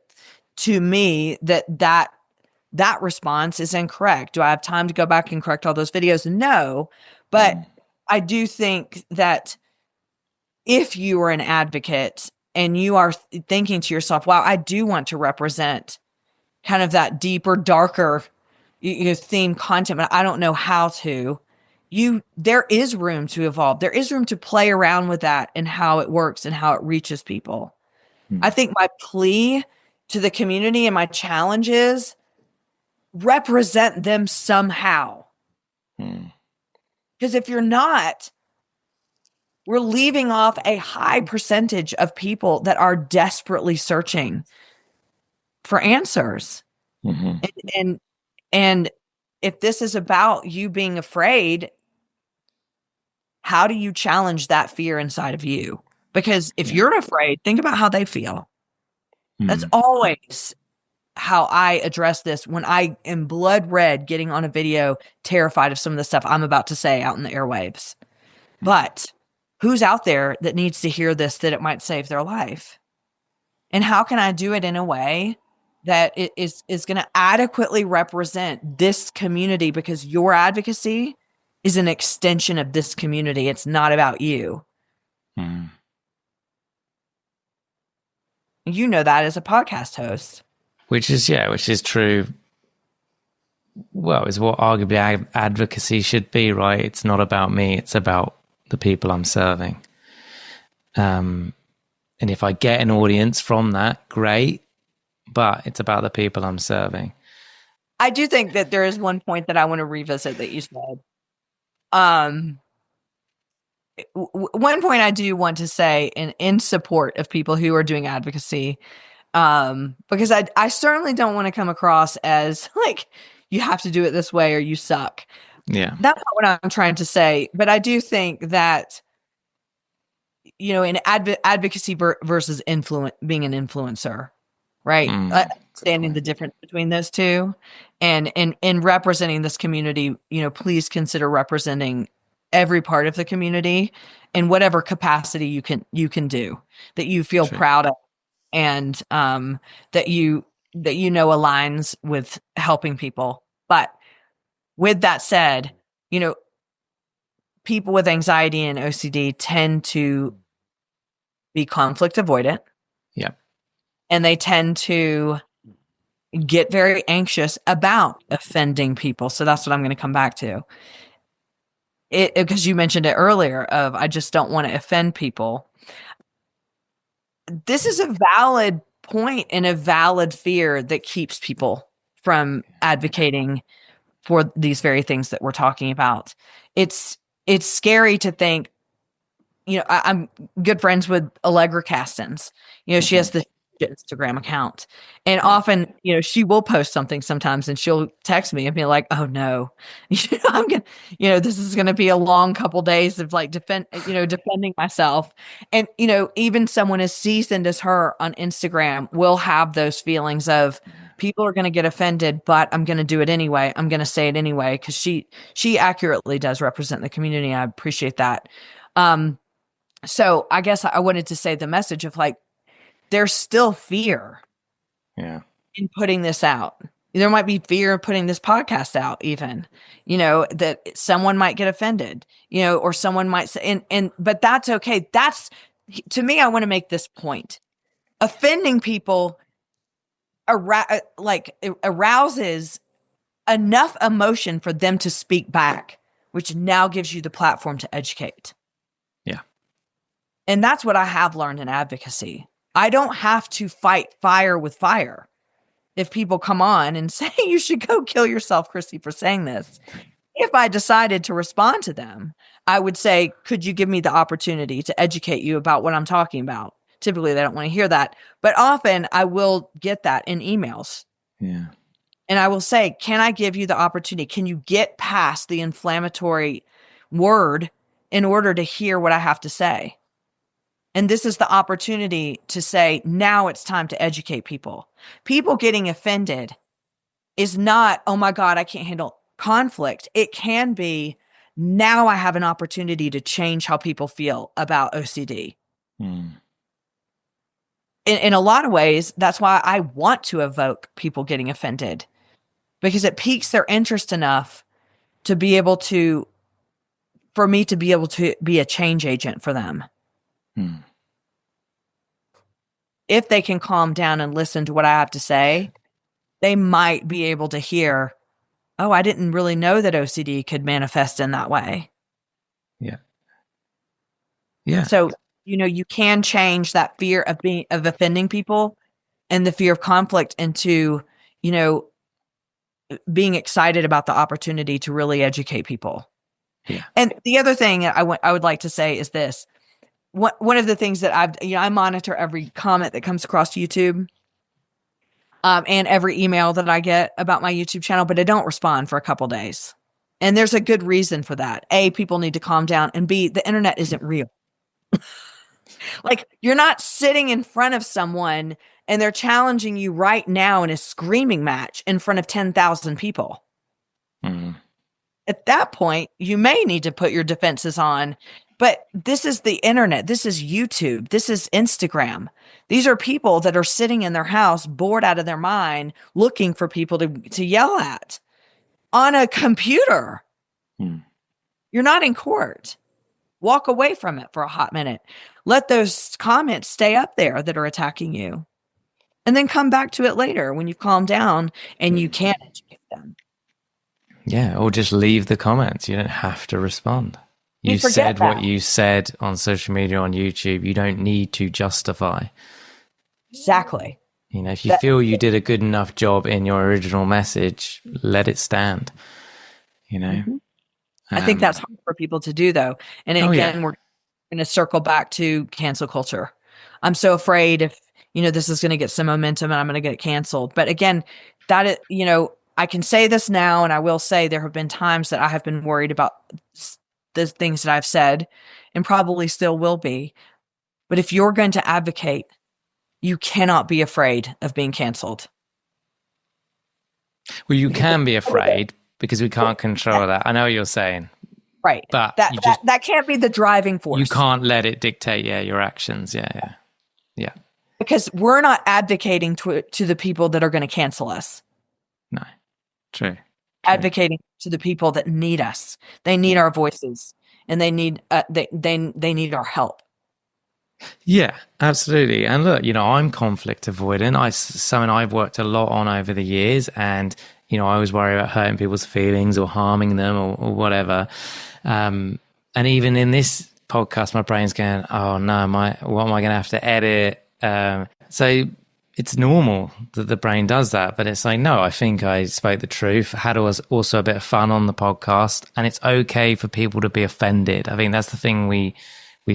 to me that response is incorrect. Do I have time to go back and correct all those videos? No. But I do think that if you are an advocate and you are thinking to yourself, wow, I do want to represent kind of that deeper, darker theme content, but I don't know how to, there is room to evolve. There is room to play around with that and how it works and how it reaches people. I think my plea to the community and my challenge is represent them somehow. Because if you're not, we're leaving off a high percentage of people that are desperately searching for answers. And if this is about you being afraid, how do you challenge that fear inside of you? Because if you're afraid, think about how they feel. That's always how I address this when I am blood red getting on a video, terrified of some of the stuff I'm about to say out in the airwaves. But who's out there that needs to hear this, that it might save their life? And how can I do it in a way that it is going to adequately represent this community? Because your advocacy is an extension of this community. It's not about you. You know that as a podcast host. Which is true. Well, it's what arguably advocacy should be, right? It's not about me. It's about the people I'm serving. And if I get an audience from that, great. But it's about the people I'm serving. I do think that there is one point that I want to revisit that you said. One point I do want to say in support of people who are doing advocacy, because I certainly don't want to come across as like, you have to do it this way or you suck. Yeah. That's not what I'm trying to say. But I do think that, you know, in advocacy versus being an influencer, right? Understanding the difference between those two and representing this community, you know, please consider representing every part of the community in whatever capacity you can do that you feel proud of and that you know aligns with helping people. But with that said, you know, people with anxiety and OCD tend to be conflict avoidant. Yeah. And they tend to get very anxious about offending people. So that's what I'm going to come back to. Because you mentioned it earlier of, I just don't want to offend people. This is a valid point and a valid fear that keeps people from advocating for these very things that we're talking about. It's scary to think, you know, I'm good friends with Allegra Castens. You know, she has the Instagram account, and often, you know, she will post something sometimes and she'll text me and be like, oh no, I'm gonna, you know, this is going to be a long couple days of like defending myself. And, you know, even someone as seasoned as her on Instagram will have those feelings of people are going to get offended, but I'm going to do it anyway. I'm going to say it anyway. Cause she accurately does represent the community. I appreciate that. So I guess I wanted to say the message of like, there's still fear in putting this out. There might be fear of putting this podcast out, even, you know, that someone might get offended, you know, or someone might say, but that's okay. That's, to me, I want to make this point. Offending people arouses enough emotion for them to speak back, which now gives you the platform to educate. Yeah. And that's what I have learned in advocacy. I don't have to fight fire with fire. If people come on and say, you should go kill yourself, Chrissie, for saying this. If I decided to respond to them, I would say, could you give me the opportunity to educate you about what I'm talking about? Typically, they don't want to hear that. But often I will get that in emails. Yeah. And I will say, can I give you the opportunity? Can you get past the inflammatory word in order to hear what I have to say? And this is the opportunity to say, now it's time to educate people. People getting offended is not, oh my God, I can't handle conflict. It can be, now I have an opportunity to change how people feel about OCD. In a lot of ways, that's why I want to evoke people getting offended, because it piques their interest enough to be able to, for me to be able to be a change agent for them. If they can calm down and listen to what I have to say, they might be able to hear, oh, I didn't really know that OCD could manifest in that way. Yeah. Yeah. So, you can change that fear of offending people and the fear of conflict into, being excited about the opportunity to really educate people. Yeah. And the other thing I would like to say is this. One of the things that I monitor every comment that comes across YouTube, and every email that I get about my YouTube channel, but I don't respond for a couple days. And there's a good reason for that. A, people need to calm down, and B, the internet isn't real. Like, you're not sitting in front of someone and they're challenging you right now in a screaming match in front of 10,000 people. Mm. At that point, you may need to put your defenses on. But this is the internet. This is YouTube. This is Instagram. These are people that are sitting in their house, bored out of their mind, looking for people to yell at on a computer. Mm. You're not in court. Walk away from it for a hot minute. Let those comments stay up there that are attacking you. And then come back to it later when you've calmed down and you can educate them. Yeah, or just leave the comments. You don't have to respond. You said what you said on social media, on YouTube. You don't need to justify. Exactly. If you feel you did a good enough job in your original message, let it stand. Mm-hmm. I think that's hard for people to do, though. And again, we're going to circle back to cancel culture. I'm so afraid if, this is going to get some momentum and I'm going to get canceled. But again, I can say this now, and I will say there have been times that I have been worried about the things that I've said, and probably still will be. But if you're going to advocate, you cannot be afraid of being canceled. Well, you can be afraid because we can't control that. I know what you're saying. Right. But that can't be the driving force. You can't let it dictate, your actions. Yeah. Because we're not advocating to the people that are going to cancel us. No. True. Advocating to the people that need us. They need our voices, and they need they need our help. Yeah, absolutely. And look, I'm conflict avoidant. Something I've worked a lot on over the years, and I always worry about hurting people's feelings or harming them or whatever. And even in this podcast, my brain's going, "Oh no, what am I going to have to edit?" So it's normal that the brain does that, but it's like, no, I think I spoke the truth. Had also a bit of fun on the podcast, and it's okay for people to be offended. I think that's the thing we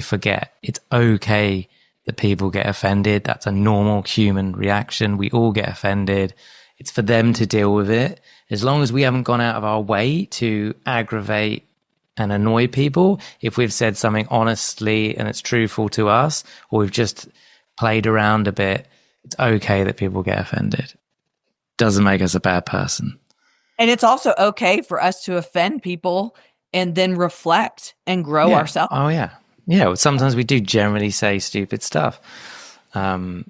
forget. It's okay that people get offended. That's a normal human reaction. We all get offended. It's for them to deal with it. As long as we haven't gone out of our way to aggravate and annoy people, if we've said something honestly and it's truthful to us, or we've just played around a bit, it's okay that people get offended. Doesn't make us a bad person. And it's also okay for us to offend people and then reflect and grow ourselves. Oh, yeah. Yeah, well, sometimes we do generally say stupid stuff. But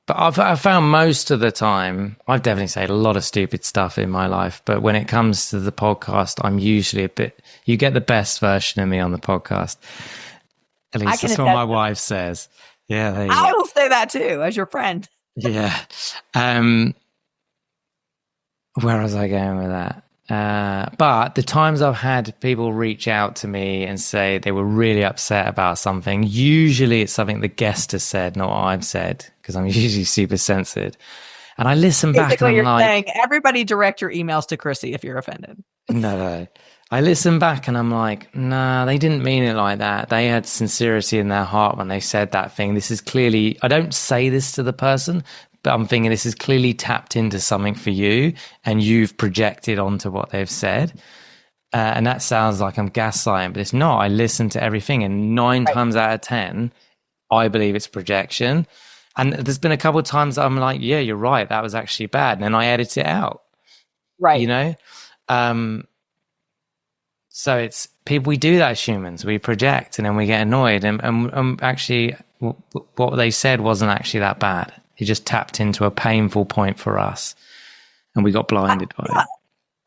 I've found most of the time, I've definitely said a lot of stupid stuff in my life. But when it comes to the podcast, I'm usually you get the best version of me on the podcast. At least that's what my wife says. Yeah, there you go. I will say that too, as your friend. Yeah. Where was I going with that? But the times I've had people reach out to me and say they were really upset about something, usually it's something the guest has said, not what I've said, because I'm usually super sensitive. And I listen back and I'm like, saying, everybody direct your emails to Chrissie if you're offended. No. I listen back and I'm like, nah, they didn't mean it like that. They had sincerity in their heart when they said that thing. This is clearly, I don't say this to the person, but I'm thinking this is clearly tapped into something for you and you've projected onto what they've said. And that sounds like I'm gaslighting, but it's not. I listen to everything, and 9 times out of 10, I believe it's projection. And there's been a couple of times I'm like, yeah, you're right. That was actually bad. And then I edit it out. Right. So it's people, we do that as humans. We project and then we get annoyed. And actually, what they said wasn't actually that bad. It just tapped into a painful point for us, and we got blinded by it.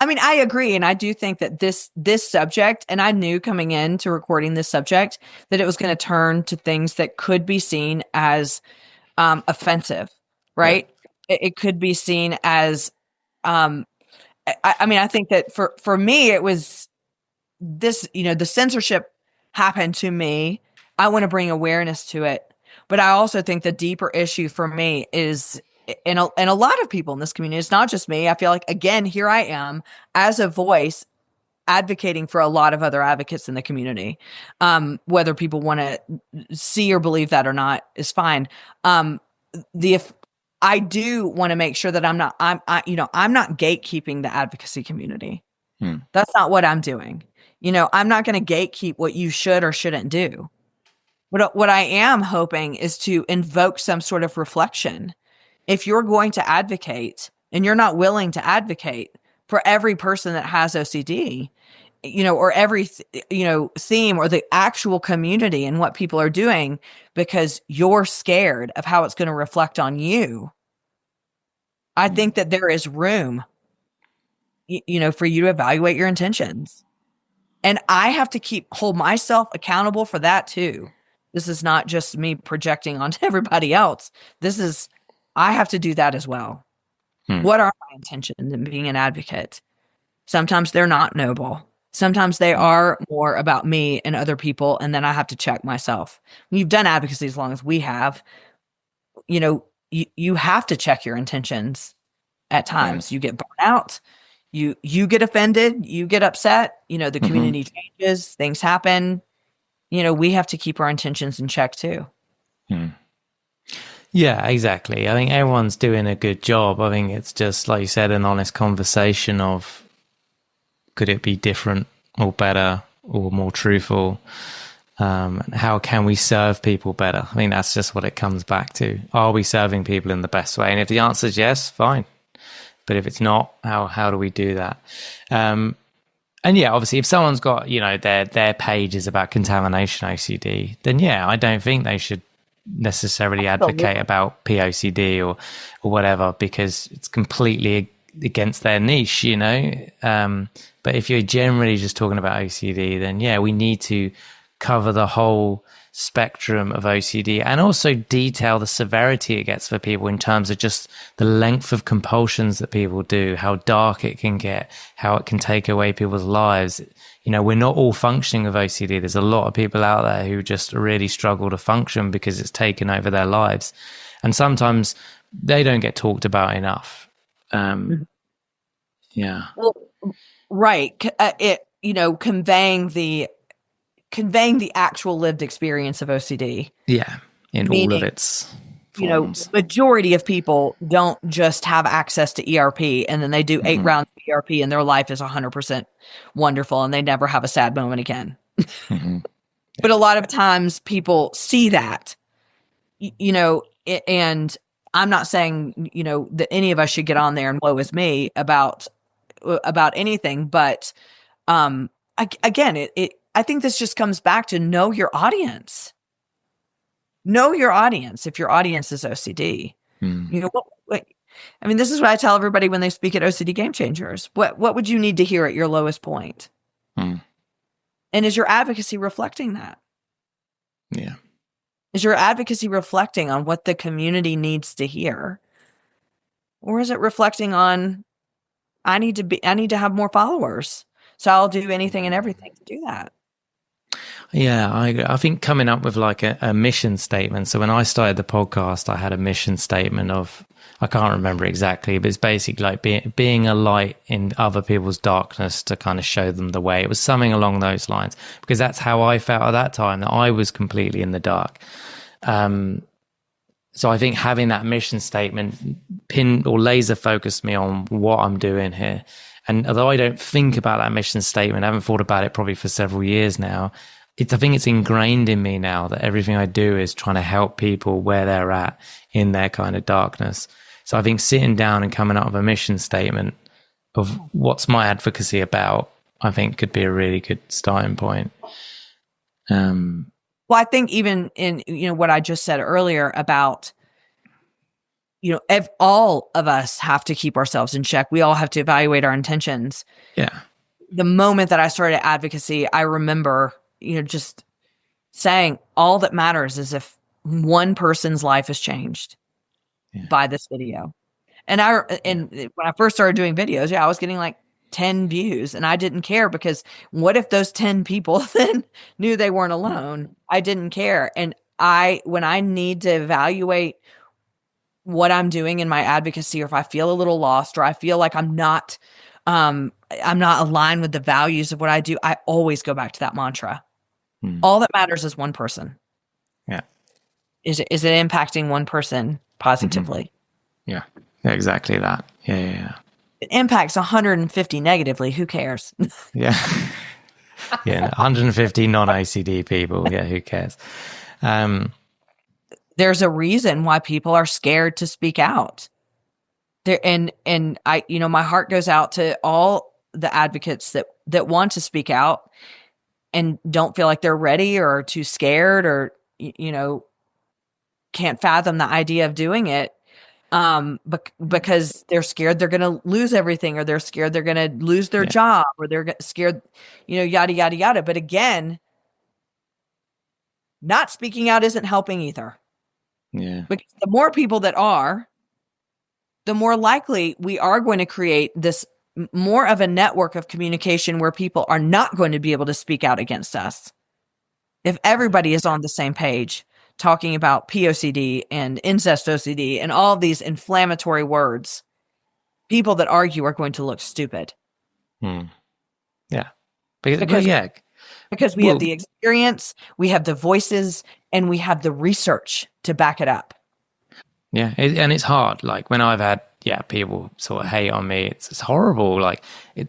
I mean, I agree. And I do think that this subject, and I knew coming into recording this subject that it was going to turn to things that could be seen as offensive, right? Yeah. It could be seen as I mean, I think that for me, it was this, the censorship happened to me. I want to bring awareness to it. But I also think the deeper issue for me is, and a lot of people in this community, it's not just me. I feel like, again, here I am as a voice advocating for a lot of other advocates in the community. Whether people want to see or believe that or not is fine. If I do want to make sure that I'm not gatekeeping the advocacy community. That's not what I'm doing. I'm not going to gatekeep what you should or shouldn't do. What I am hoping is to invoke some sort of reflection. If you're going to advocate and you're not willing to advocate for every person that has OCD, or every, theme or the actual community and what people are doing because you're scared of how it's going to reflect on you, I think that there is room, for you to evaluate your intentions. And I have to hold myself accountable for that too. This is not just me projecting onto everybody else. I have to do that as well. What are my intentions in being an advocate? Sometimes they're not noble. Sometimes they are more about me and other people. And then I have to check myself. When you've done advocacy as long as we have, you have to check your intentions at times. You get burnt out. You get offended. You get upset. The community changes. Things happen. We have to keep our intentions in check too. Yeah, exactly. I think everyone's doing a good job. I think it's just, like you said, an honest conversation of, could it be different or better or more truthful? How can we serve people better? I think that's just what it comes back to. Are we serving people in the best way? And if the answer is yes, fine. But if it's not, how do we do that? And yeah, obviously, if someone's got, their page is about contamination OCD, then yeah, I don't think they should necessarily advocate about POCD or whatever, because it's completely against their niche, but if you're generally just talking about OCD, then yeah, we need to cover the whole spectrum of OCD and also detail the severity it gets for people in terms of just the length of compulsions that people do, how dark it can get, how it can take away people's lives. We're not all functioning with OCD. There's a lot of people out there who just really struggle to function because it's taken over their lives. And sometimes they don't get talked about enough. Yeah. Well, right. Conveying the actual lived experience of OCD. Yeah. In all of its forms. Majority of people don't just have access to ERP and then they do 8 rounds of ERP and their life is 100% wonderful and they never have a sad moment again. But a lot of times people see that, and I'm not saying, that any of us should get on there and woe is me about anything, but again, I think this just comes back to know your audience. Know your audience if your audience is OCD. This is what I tell everybody when they speak at OCD Gamechangers. What would you need to hear at your lowest point? And is your advocacy reflecting that? Yeah. Is your advocacy reflecting on what the community needs to hear? Or is it reflecting on, I need to have more followers, so I'll do anything and everything to do that? Yeah, I think coming up with like a mission statement. So when I started the podcast, I had a mission statement of, I can't remember exactly, but it's basically like being a light in other people's darkness to kind of show them the way. It was something along those lines, because that's how I felt at that time, that I was completely in the dark. So I think having that mission statement pinned or laser focused me on what I'm doing here. And although I don't think about that mission statement, I haven't thought about it probably for several years now, I think it's ingrained in me now that everything I do is trying to help people where they're at in their kind of darkness. So I think sitting down and coming up with a mission statement of what's my advocacy about, I think could be a really good starting point. Well, I think even in, what I just said earlier about, if all of us have to keep ourselves in check, we all have to evaluate our intentions. Yeah. The moment that I started advocacy, I remember, just saying all that matters is if one person's life is changed by this video. And when I first started doing videos, I was getting like 10 views, and I didn't care, because what if those 10 people then knew they weren't alone? I didn't care. And when I need to evaluate what I'm doing in my advocacy, or if I feel a little lost, or I feel like I'm not aligned with the values of what I do, I always go back to that mantra. All that matters is one person. Yeah. Is it impacting one person positively? Yeah, exactly that. Yeah. It impacts 150 negatively. Who cares? Yeah. Yeah, 150 non-OCD people. Yeah, who cares? There's a reason why people are scared to speak out. There, and I, my heart goes out to all the advocates that want to speak out and don't feel like they're ready, or too scared, or can't fathom the idea of doing it, because they're scared they're going to lose everything, or they're scared they're going to lose their job, or they're scared, yada, yada, yada. But again, not speaking out isn't helping either. Yeah. Because the more people that are, the more likely we are going to create this more of a network of communication where people are not going to be able to speak out against us. If everybody is on the same page talking about POCD and incest OCD and all of these inflammatory words, people that argue are going to look stupid. Yeah. Because we have the experience, we have the voices, and we have the research to back it up. Yeah. And it's hard. Like when I've had, people sort of hate on me, it's horrible. Like,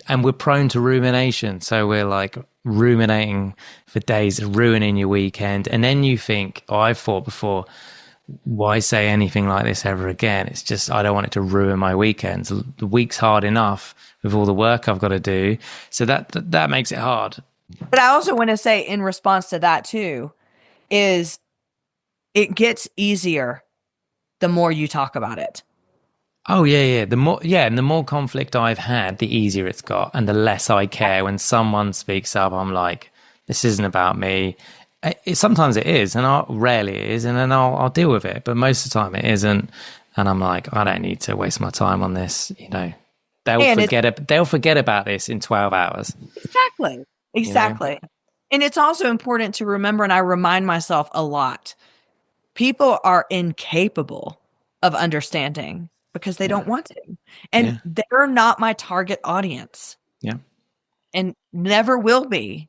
and we're prone to rumination. So we're like ruminating for days, ruining your weekend. And then you think, I've thought before, why say anything like this ever again? It's just, I don't want it to ruin my weekends. The week's hard enough with all the work I've got to do. So that makes it hard. But I also want to say, in response to that too, is it gets easier the more you talk about it. Oh yeah. And the more conflict I've had, the easier it's got, and the less I care when someone speaks up. I'm like, this isn't about me. Sometimes it is, and rarely it is, and then I'll deal with it. But most of the time it isn't, and I'm like, I don't need to waste my time on this. They'll forget about this in 12 hours. Exactly. And it's also important to remember, and I remind myself a lot, people are incapable of understanding because they don't want to. And they're not my target audience. Yeah. And never will be,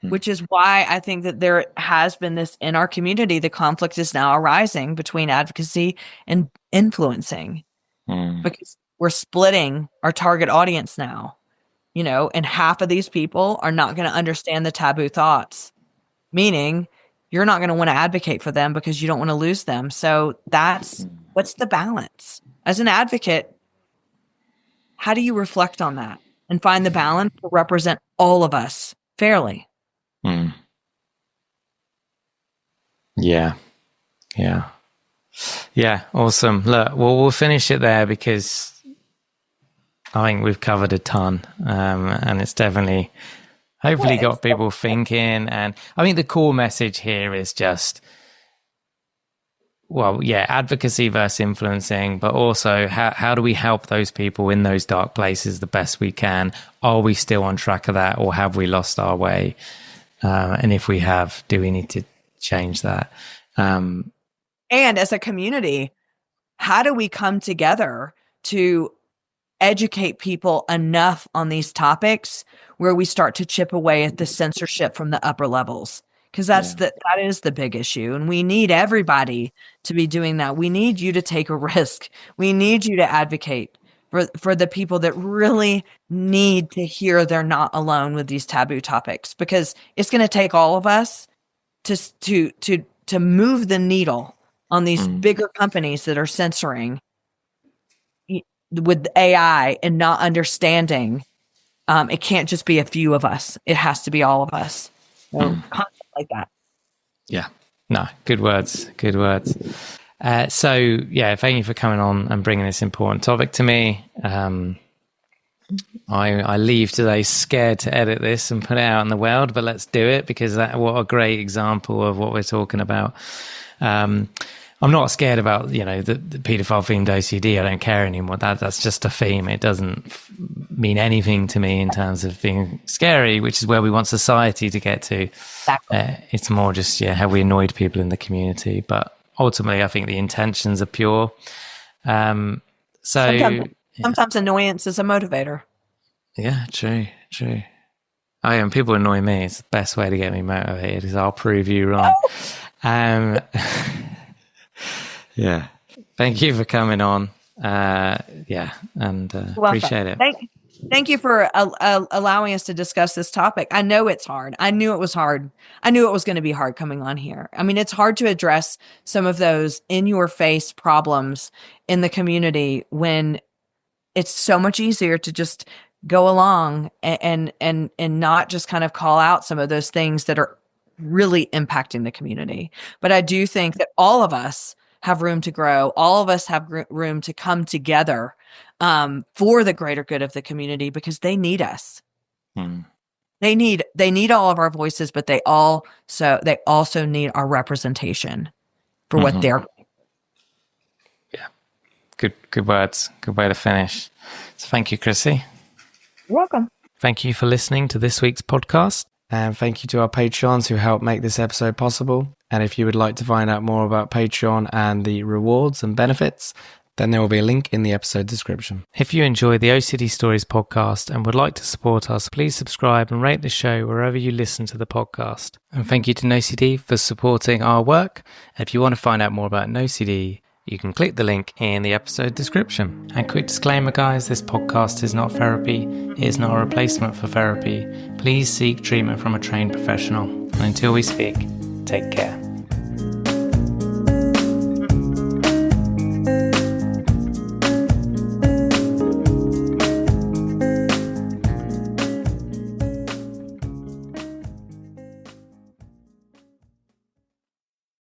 which is why I think that there has been this in our community. The conflict is now arising between advocacy and influencing, because we're splitting our target audience now, and half of these people are not going to understand the taboo thoughts, meaning you're not going to want to advocate for them because you don't want to lose them. So what's the balance? As an advocate, how do you reflect on that and find the balance to represent all of us fairly? Yeah. Awesome. Look, we'll finish it there, because I think we've covered a ton, and it's definitely hopefully got people thinking. And I think the core message here is just, advocacy versus influencing, but also how do we help those people in those dark places the best we can? Are we still on track of that, or have we lost our way? And if we have, do we need to change that? And as a community, how do we come together to educate people enough on these topics where we start to chip away at the censorship from the upper levels? Because that is the big issue. And we need everybody to be doing that. We need you to take a risk. We need you to advocate for the people that really need to hear they're not alone with these taboo topics, because it's going to take all of us to move the needle on these bigger companies that are censoring with AI and not understanding. It can't just be a few of us. It has to be all of us. So concept like that. Yeah. No, good words. Thank you for coming on and bringing this important topic to me. I leave today scared to edit this and put it out in the world, but let's do it, because what a great example of what we're talking about. I'm not scared about, the paedophile themed OCD. I don't care anymore. That's just a theme. It doesn't mean anything to me in terms of being scary, which is where we want society to get to. Exactly. It's more just, have we annoyed people in the community? But ultimately, I think the intentions are pure. Sometimes annoyance is a motivator. Yeah, true. And people annoy me. It's the best way to get me motivated is I'll prove you wrong. Oh. Yeah. Thank you for coming on. Appreciate it. Thank you for allowing us to discuss this topic. I know it's hard. I knew it was hard. I knew it was going to be hard coming on here. I mean, it's hard to address some of those in-your-face problems in the community when it's so much easier to just go along and not just kind of call out some of those things that are really impacting the community. But I do think that all of us have room to grow. All of us have room to come together for the greater good of the community because they need us. They need all of our voices, but they also need our representation for what they're. Yeah, good words. Good way to finish. So thank you, Chrissie. You're welcome. Thank you for listening to this week's podcast. And thank you to our Patreons who helped make this episode possible. And if you would like to find out more about Patreon and the rewards and benefits, then there will be a link in the episode description. If you enjoy the OCD Stories podcast and would like to support us, please subscribe and rate the show wherever you listen to the podcast. And thank you to NoCD for supporting our work. If you want to find out more about NoCD, you can click the link in the episode description. And quick disclaimer, guys, this podcast is not therapy. It is not a replacement for therapy. Please seek treatment from a trained professional. And until we speak, take care.